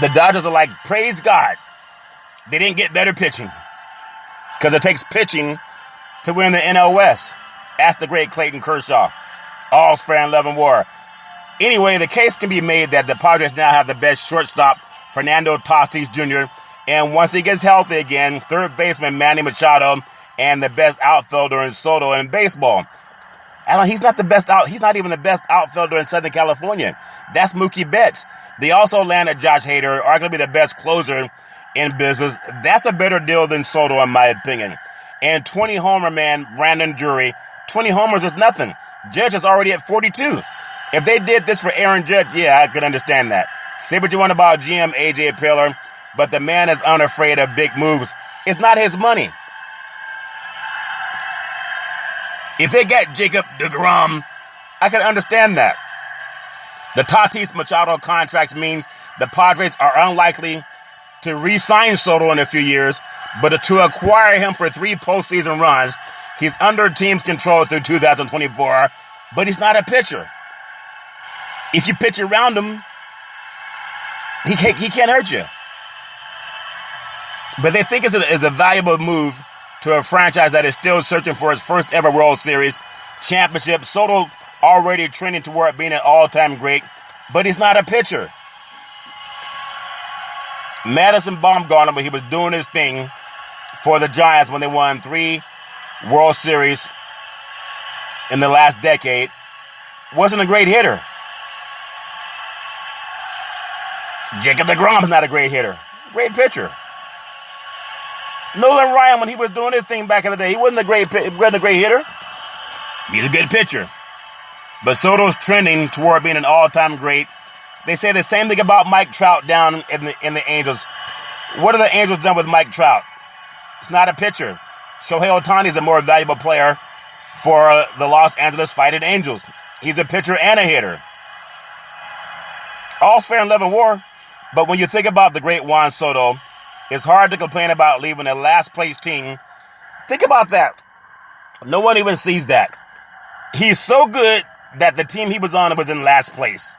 The Dodgers are like, praise God, they didn't get better pitching. Because it takes pitching to win the NL West. Ask the great Clayton Kershaw. All's fair in love and war. Anyway, the case can be made that the Padres now have the best shortstop, Fernando Tatis Jr., and once he gets healthy again, third baseman Manny Machado, and the best outfielder in Soto in baseball. He's not even the best outfielder in Southern California. That's Mookie Betts. They also landed Josh Hader, arguably the best closer in business. That's a better deal than Soto, in my opinion. And 20-homer man Brandon Drury. 20 homers is nothing. Judge is already at 42. If they did this for Aaron Judge, yeah, I could understand that. Say what you want about GM A.J. Preller, but the man is unafraid of big moves. It's not his money. If they got Jacob deGrom, I could understand that. The Tatis Machado contract means the Padres are unlikely to re-sign Soto in a few years, but to acquire him for 3 postseason runs. He's under team's control through 2024, but he's not a pitcher. If you pitch around him, he can't hurt you. But they think it's a valuable move to a franchise that is still searching for its first ever World Series championship. Soto already trending toward being an all-time great, but he's not a pitcher. Madison Bumgarner, when he was doing his thing for the Giants when they won 3 World Series in the last decade, wasn't a great hitter. Jacob deGrom is not a great hitter. Great pitcher. Nolan Ryan, when he was doing his thing back in the day, he wasn't a great hitter. He's a good pitcher. But Soto's trending toward being an all-time great. They say the same thing about Mike Trout down in the Angels. What have the Angels done with Mike Trout? It's not a pitcher. Shohei Ohtani is a more valuable player for the Los Angeles Fighting Angels. He's a pitcher and a hitter. All's fair in love and war. But when you think about the great Juan Soto, it's hard to complain about leaving a last-place team. Think about that. No one even sees that. He's so good that the team he was on was in last place.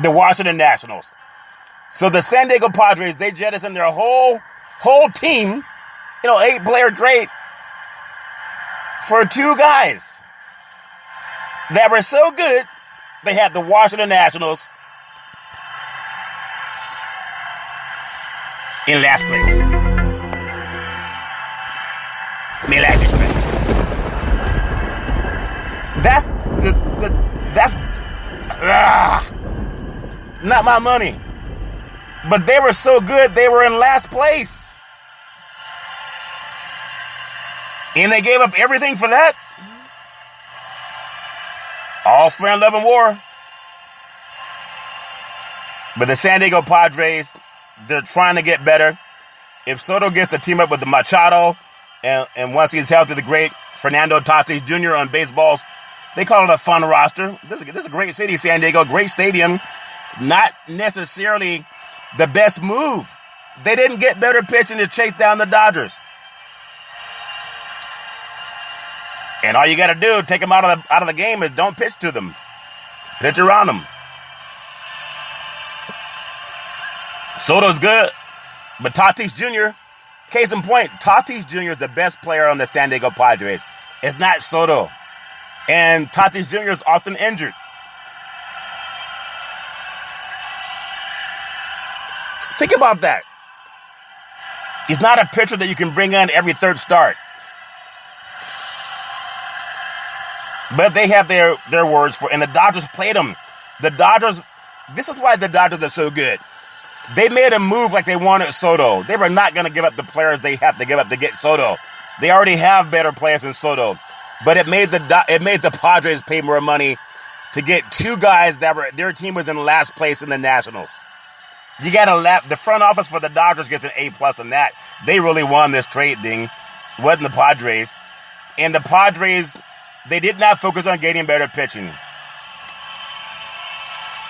The Washington Nationals. So the San Diego Padres, they jettisoned their whole team, 8-player trade for 2 guys that were so good, they had the Washington Nationals in last place. Me like this trade. That's not my money. But they were so good, they were in last place. And they gave up everything for that. All fair in love and war. But the San Diego Padres, they're trying to get better. If Soto gets to team up with the Machado And once he's healthy, the great Fernando Tatis Jr. on baseballs. They call it a fun roster. This is a great city, San Diego. Great stadium. Not necessarily the best move. They didn't get better pitching to chase down the Dodgers. And all you got to do, take them out of the game, is don't pitch to them. Pitch around them. Soto's good, but Tatis Jr., case in point, Tatis Jr. is the best player on the San Diego Padres. It's not Soto. And Tatis Jr. is often injured. Think about that. He's not a pitcher that you can bring on every third start. But they have their words for, and the Dodgers played them. The Dodgers, this is why the Dodgers are so good. They made a move like they wanted Soto. They were not going to give up the players they have to give up to get Soto. They already have better players than Soto. But it made the Padres pay more money to get two guys their team was in last place in the Nationals. You got to laugh. The front office for the Dodgers gets an A+ on that. They really won this trade thing. It wasn't the Padres. And the Padres, they did not focus on getting better pitching.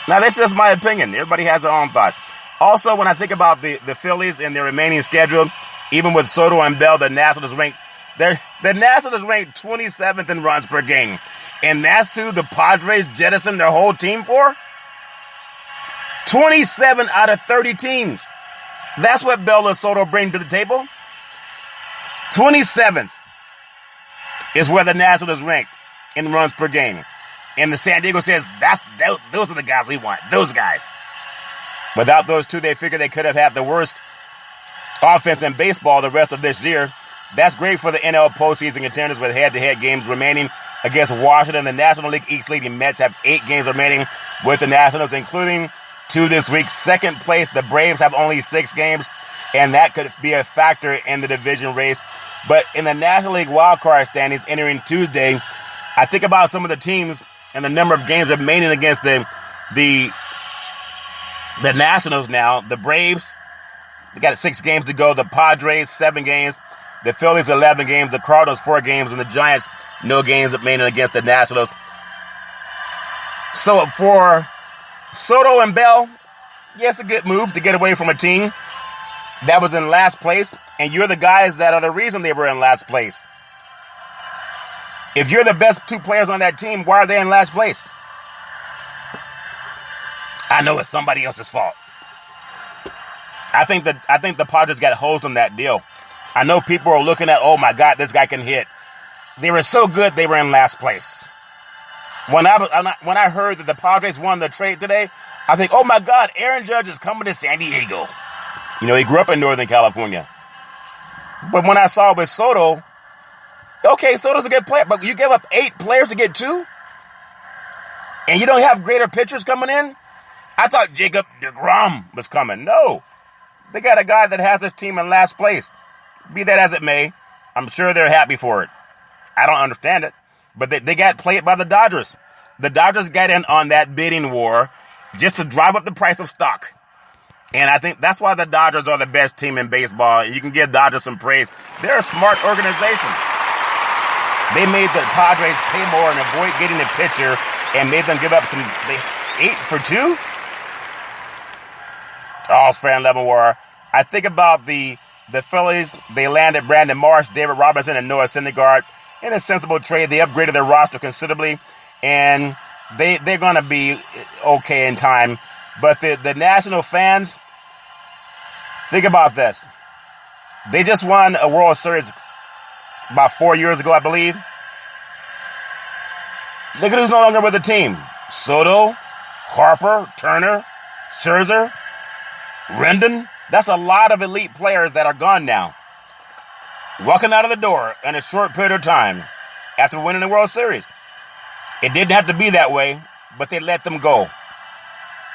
Now, this is my opinion. Everybody has their own thoughts. Also, when I think about the Phillies and their remaining schedule, even with Soto and Bell, the Nationals ranked 27th in runs per game. And that's who the Padres jettisoned their whole team for? 27 out of 30 teams. That's what Bell and Soto bring to the table. 27th is where the Nationals ranked in runs per game. And the San Diego says, those are the guys we want. Those guys. Without those two, they figured they could have had the worst offense in baseball the rest of this year. That's great for the NL postseason contenders with head-to-head games remaining against Washington. The National League East leading Mets have 8 games remaining with the Nationals, including 2 this week. Second place, the Braves have only 6 games, and that could be a factor in the division race. But in the National League wildcard standings entering Tuesday, I think about some of the teams and the number of games remaining against the Nationals now. The Braves, they got 6 games to go. The Padres, 7 games. The Phillies, 11 games. The Cardinals, 4 games. And the Giants, no games remaining against the Nationals. So for Soto and Bell, yes, a good move to get away from a team that was in last place. And you're the guys that are the reason they were in last place. If you're the best 2 players on that team, why are they in last place? I know it's somebody else's fault. I think the Padres got hosed on that deal. I know people are looking at, oh my God, this guy can hit. They were so good, they were in last place. When I heard that the Padres won the trade today, I think, oh my God, Aaron Judge is coming to San Diego. You know, he grew up in Northern California. But when I saw with Soto, okay, Soto's a good player, but you give up 8 players to get 2? And you don't have greater pitchers coming in? I thought Jacob deGrom was coming. No. They got a guy that has his team in last place. Be that as it may, I'm sure they're happy for it. I don't understand it. But they got played by the Dodgers. The Dodgers got in on that bidding war just to drive up the price of stock. And I think that's why the Dodgers are the best team in baseball. You can give Dodgers some praise. They're a smart organization. They made the Padres pay more and avoid getting a pitcher and made them give up some 8 for 2. Oh, Fran Leavenworth. I think about the Phillies. They landed Brandon Marsh, David Robinson, and Noah Syndergaard in a sensible trade. They upgraded their roster considerably, and they're going to be okay in time. But the national fans, think about this. They just won a World Series about 4 years ago, I believe. Look at who's no longer with the team. Soto, Harper, Turner, Scherzer, Rendon. That's a lot of elite players that are gone now. Walking out of the door in a short period of time after winning the World Series. It didn't have to be that way, but they let them go.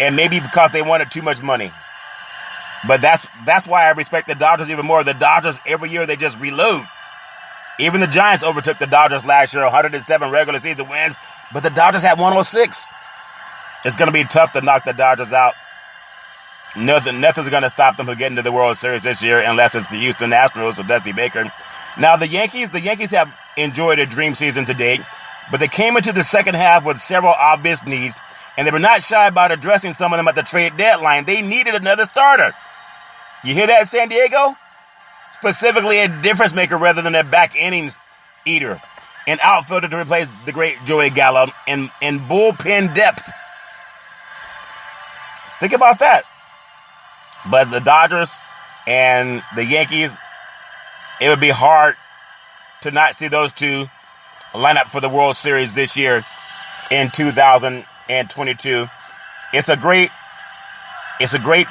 And maybe because they wanted too much money. But that's why I respect the Dodgers even more. The Dodgers, every year, they just reload. Even the Giants overtook the Dodgers last year, 107 regular season wins, but the Dodgers had 106. It's going to be tough to knock the Dodgers out. Nothing's going to stop them from getting to the World Series this year unless it's the Houston Astros or Dusty Baker. Now, the Yankees have enjoyed a dream season to date, but they came into the second half with several obvious needs, and they were not shy about addressing some of them at the trade deadline. They needed another starter. You hear that, San Diego? Specifically a difference maker rather than a back innings eater. An outfielder to replace the great Joey Gallo in bullpen depth. Think about that. But the Dodgers and the Yankees, it would be hard to not see those two line up for the World Series this year in 2022. It's a great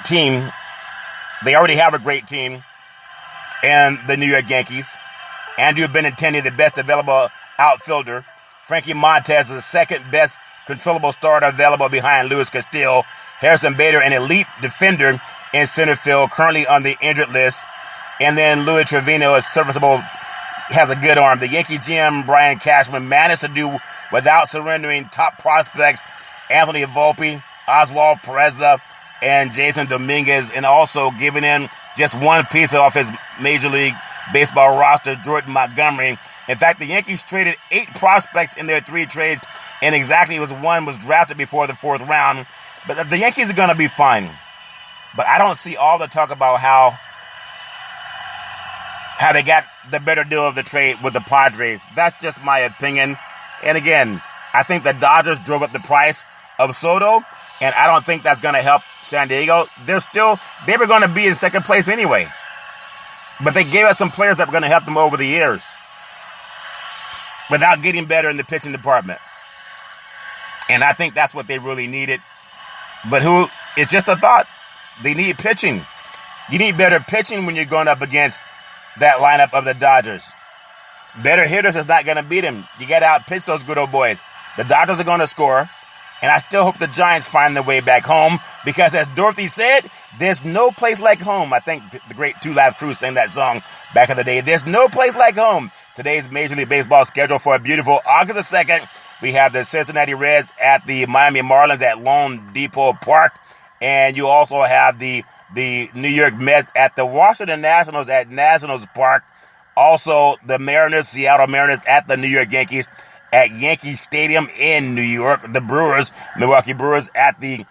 team. They already have a great team. And the New York Yankees. Andrew Benintendi, the best available outfielder. Frankie Montes is the second best controllable starter available behind Luis Castillo. Harrison Bader, an elite defender in center field, currently on the injured list. And then Louis Trevino is serviceable, has a good arm. The Yankee GM, Brian Cashman, managed to do without surrendering top prospects Anthony Volpe, Oswald Pereza, and Jason Dominguez, and also giving in just one piece off his Major League Baseball roster, Jordan Montgomery. In fact, the Yankees traded 8 prospects in their 3 trades, and exactly one was drafted before the 4th round. But the Yankees are going to be fine. But I don't see all the talk about how they got the better deal of the trade with the Padres. That's just my opinion. And again, I think the Dodgers drove up the price of Soto, and I don't think that's going to help San Diego. They were going to be in second place anyway. But they gave us some players that were going to help them over the years without getting better in the pitching department. And I think that's what they really needed. But it's just a thought. They need pitching. You need better pitching when you're going up against that lineup of the Dodgers. Better hitters is not going to beat them. You got to outpitch those good old boys. The Dodgers are going to score. And I still hope the Giants find their way back home because, as Dorothy said, there's no place like home. I think the great Two Live Crew sang that song back in the day. There's no place like home. Today's Major League Baseball schedule for a beautiful August 2nd. We have the Cincinnati Reds at the Miami Marlins at Lone Depot Park. And you also have the New York Mets at the Washington Nationals at Nationals Park. Also, the Seattle Mariners at the New York Yankees at Yankee Stadium in New York. The Brewers, Milwaukee Brewers at the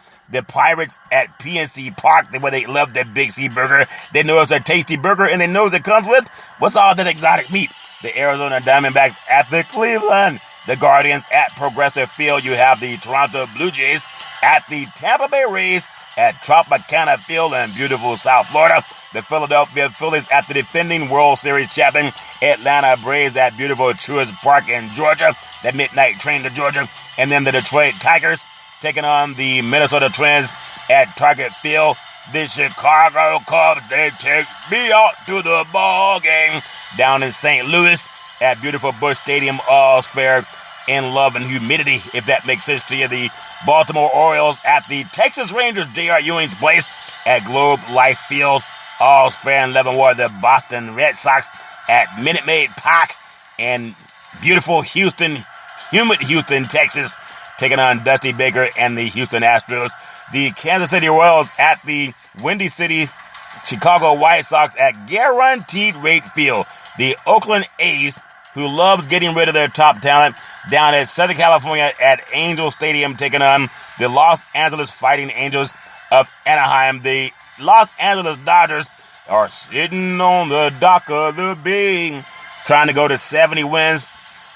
Pirates at PNC Park, where they love their Big C burger. They know it's a tasty burger, and they know it comes with what's all that exotic meat. The Arizona Diamondbacks at the Cleveland. The Guardians at Progressive Field. You have the Toronto Blue Jays at the Tampa Bay Rays at Tropicana Field in beautiful South Florida. The Philadelphia Phillies at the defending World Series champion Atlanta Braves at beautiful Truist Park in Georgia. The midnight train to Georgia. And then the Detroit Tigers taking on the Minnesota Twins at Target Field. The Chicago Cubs, they take me out to the ball game down in St. Louis at beautiful Busch Stadium. All's fair in love and humidity, if that makes sense to you. The Baltimore Orioles at the Texas Rangers, J.R. Ewing's place at Globe Life Field. All's fair in love and war. The Boston Red Sox at Minute Maid Park in beautiful Houston, humid Houston, Texas, taking on Dusty Baker and the Houston Astros. The Kansas City Royals at the Windy City Chicago White Sox at Guaranteed Rate Field. The Oakland A's, who loves getting rid of their top talent, down at Southern California at Angel Stadium, taking on the Los Angeles Fighting Angels of Anaheim. The Los Angeles Dodgers are sitting on the dock of the bay, trying to go to 70 wins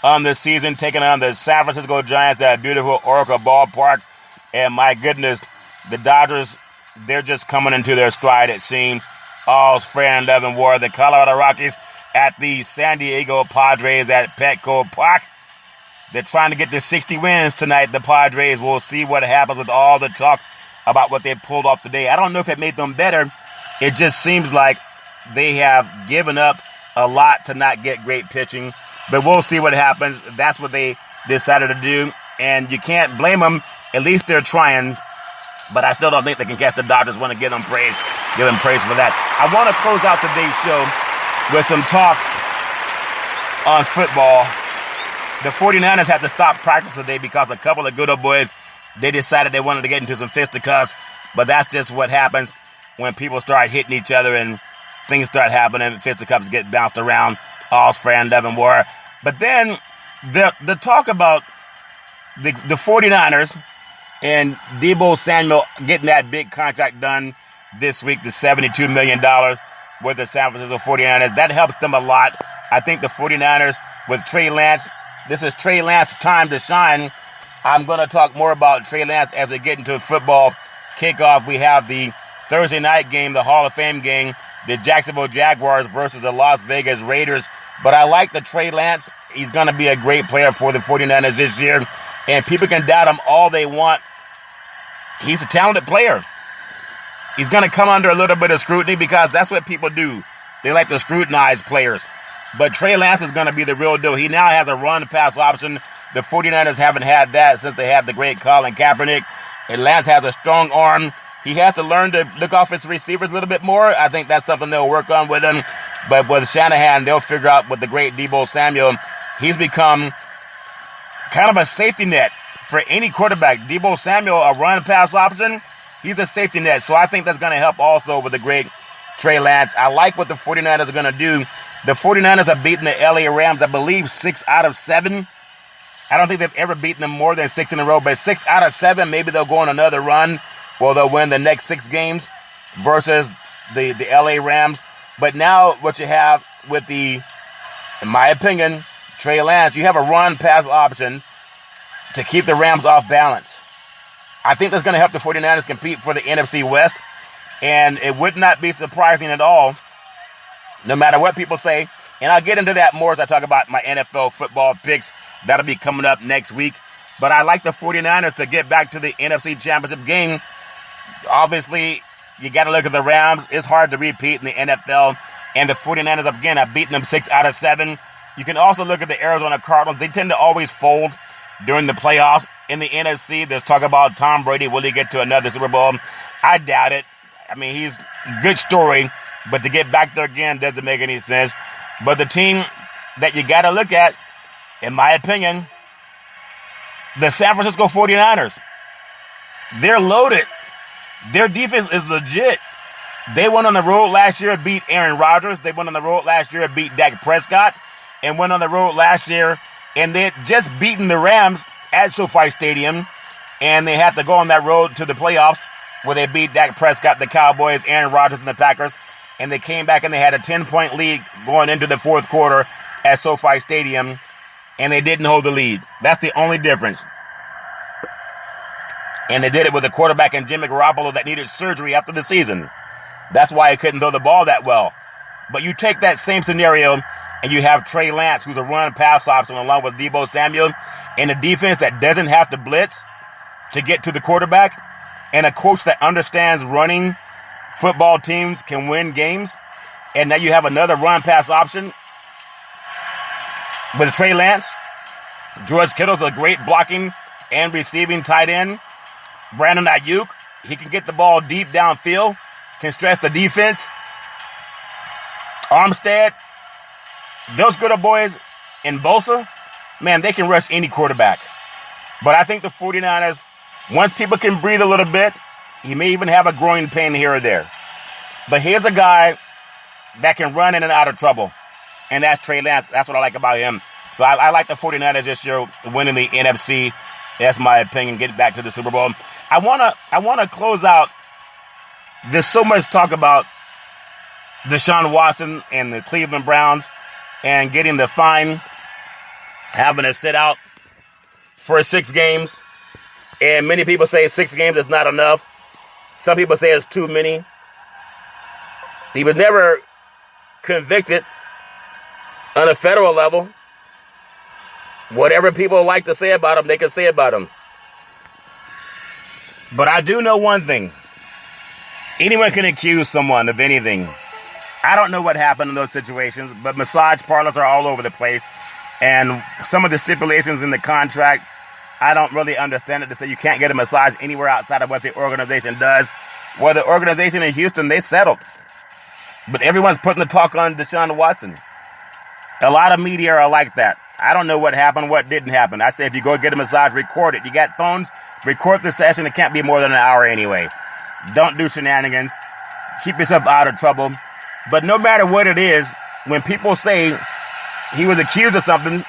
on the season, taking on the San Francisco Giants at beautiful Oracle Ballpark. And my goodness, the Dodgers, they're just coming into their stride, it seems. All's fair in love and war. The Colorado Rockies at the San Diego Padres at Petco Park. They're trying to get to 60 wins tonight, the Padres. We'll see what happens with all the talk about what they pulled off today. I don't know if it made them better. It just seems like they have given up a lot to not get great pitching. But we'll see what happens. That's what they decided to do. And you can't blame them. At least they're trying. But I still don't think they can catch the Dodgers. Want to give them praise. Give them praise for that. I want to close out today's show with some talk on football. The 49ers had to stop practice today because a couple of good old boys, they decided they wanted to get into some fisticuffs. But that's just what happens when people start hitting each other and things start happening. Fisticuffs get bounced around. All's fair in love and war. But then the talk about the 49ers and Deebo Samuel getting that big contract done this week, the $72 million with the San Francisco 49ers, that helps them a lot. I think the 49ers with Trey Lance, this is Trey Lance's time to shine. I'm going to talk more about Trey Lance as we get into football kickoff. We have the Thursday night game, the Hall of Fame game, the Jacksonville Jaguars versus the Las Vegas Raiders. But I like the Trey Lance. He's going to be a great player for the 49ers this year. And people can doubt him all they want. He's a talented player. He's going to come under a little bit of scrutiny because that's what people do. They like to scrutinize players. But Trey Lance is going to be the real deal. He now has a run-pass option. The 49ers haven't had that since they had the great Colin Kaepernick. And Lance has a strong arm. He has to learn to look off his receivers a little bit more. I think that's something they'll work on with him. But with Shanahan, they'll figure out with the great Deebo Samuel. He's become kind of a safety net for any quarterback. Deebo Samuel, a run-pass option, he's a safety net. So I think that's going to help also with the great Trey Lance. I like what the 49ers are going to do. The 49ers have beaten the LA Rams, I believe, 6 out of 7. I don't think they've ever beaten them more than 6 in a row, but 6 out of 7, maybe they'll go on another run. Well, they'll win the next 6 games versus the LA Rams. But now what you have with the, in my opinion, Trey Lance, you have a run-pass option to keep the Rams off balance. I think that's going to help the 49ers compete for the NFC West. And it would not be surprising at all, no matter what people say. And I'll get into that more as I talk about my NFL football picks. That'll be coming up next week. But I like the 49ers to get back to the NFC Championship game. Obviously, you got to look at the Rams. It's hard to repeat in the NFL. And the 49ers, again, have beaten them 6 out of 7. You can also look at the Arizona Cardinals. They tend to always fold during the playoffs. In the NFC, there's talk about Tom Brady. Will he get to another Super Bowl? I doubt it. I mean, he's a good story. But to get back there again doesn't make any sense. But the team that you got to look at, in my opinion, the San Francisco 49ers. They're loaded. Their defense is legit. They went on the road last year, beat Aaron Rodgers. They went on the road last year, beat Dak Prescott. And went on the road last year, and they had just beaten the Rams at SoFi Stadium. And they had to go on that road to the playoffs where they beat Dak Prescott, the Cowboys, Aaron Rodgers, and the Packers. And they came back and they had a 10-point lead going into the fourth quarter at SoFi Stadium. And they didn't hold the lead. That's the only difference. And they did it with a quarterback in Jimmy Garoppolo that needed surgery after the season. That's why he couldn't throw the ball that well. But you take that same scenario and you have Trey Lance, who's a run-pass option, along with Deebo Samuel, and a defense that doesn't have to blitz to get to the quarterback, and a coach that understands running football teams can win games. And now you have another run-pass option with Trey Lance. George Kittle's a great blocking and receiving tight end. Brandon Ayuk, he can get the ball deep downfield, can stretch the defense. Armstead, those good old boys in Bosa, man, they can rush any quarterback. But I think the 49ers, once people can breathe a little bit, he may even have a growing pain here or there. But here's a guy that can run in and out of trouble, and that's Trey Lance. That's what I like about him. So I like the 49ers this year winning the NFC. That's my opinion. Get back to the Super Bowl. I wanna close out. There's so much talk about Deshaun Watson and the Cleveland Browns and getting the fine, having to sit out for 6 games. And many people say 6 games is not enough. Some people say it's too many. He was never convicted on a federal level. Whatever people like to say about him, they can say about him. But I do know one thing. Anyone can accuse someone of anything. I don't know what happened in those situations, but massage parlors are all over the place. And some of the stipulations in the contract, I don't really understand it to say you can't get a massage anywhere outside of what the organization does. Well, the organization in Houston, they settled. But everyone's putting the talk on Deshaun Watson. A lot of media are like that. I don't know what happened, what didn't happen. I say if you go get a massage, record it. You got phones, record the session. It can't be more than an hour anyway. Don't do shenanigans. Keep yourself out of trouble. But no matter what it is, when people say he was accused of something.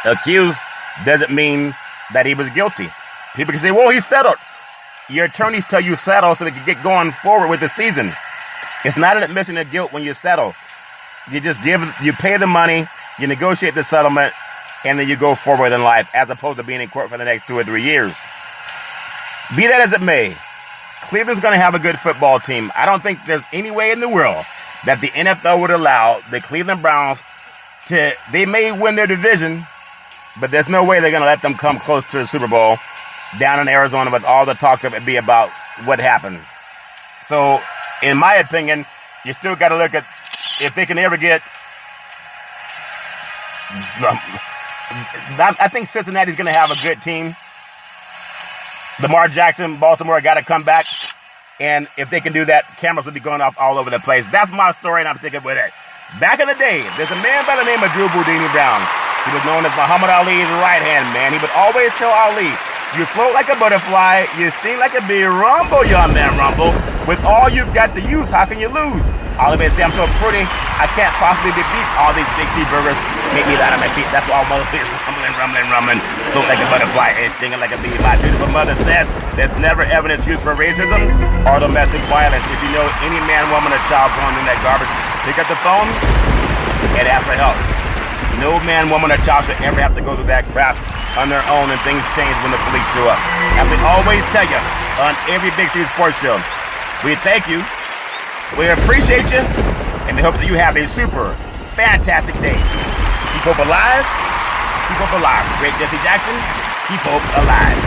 Accused doesn't mean that he was guilty. People can say, well, he settled. Your attorneys tell you settle so they can get going forward with the season. It's not an admission of guilt when you settle. You pay the money, you negotiate the settlement, and then you go forward in life, as opposed to being in court for the next 2 or 3 years. Be that as it may, Cleveland's going to have a good football team. I don't think there's any way in the world that the NFL would allow the Cleveland Browns they may win their division, but there's no way they're going to let them come close to the Super Bowl down in Arizona with all the talk that would be about what happened. So, in my opinion, you still got to look at if they can ever get... I think Cincinnati's going to have a good team. Lamar Jackson, Baltimore, got to come back. And if they can do that, cameras will be going off all over the place. That's my story, and I'm sticking with it. Back in the day, there's a man by the name of Drew Boudini Brown. He was known as Muhammad Ali's right-hand man. He would always tell Ali, you float like a butterfly, you sting like a bee, rumble, young man, rumble. With all you've got to use, how can you lose? Ali would say, I'm so pretty, I can't possibly be beat. All these big cheeseburgers make me out of my feet. That's why all mother is rumbling. Float like a butterfly and stinging like a bee. My beautiful mother says there's never evidence used for racism or domestic violence. If you know any man, woman, or child going in that garbage, pick up the phone and ask for help. No man, woman, or child should ever have to go through that crap on their own, and things change when the police show up. As we always tell you on every Big C Sports Show, we thank you, we appreciate you, and we hope that you have a super fantastic day. Keep hope alive. Keep hope alive. Great Jesse Jackson, keep hope alive.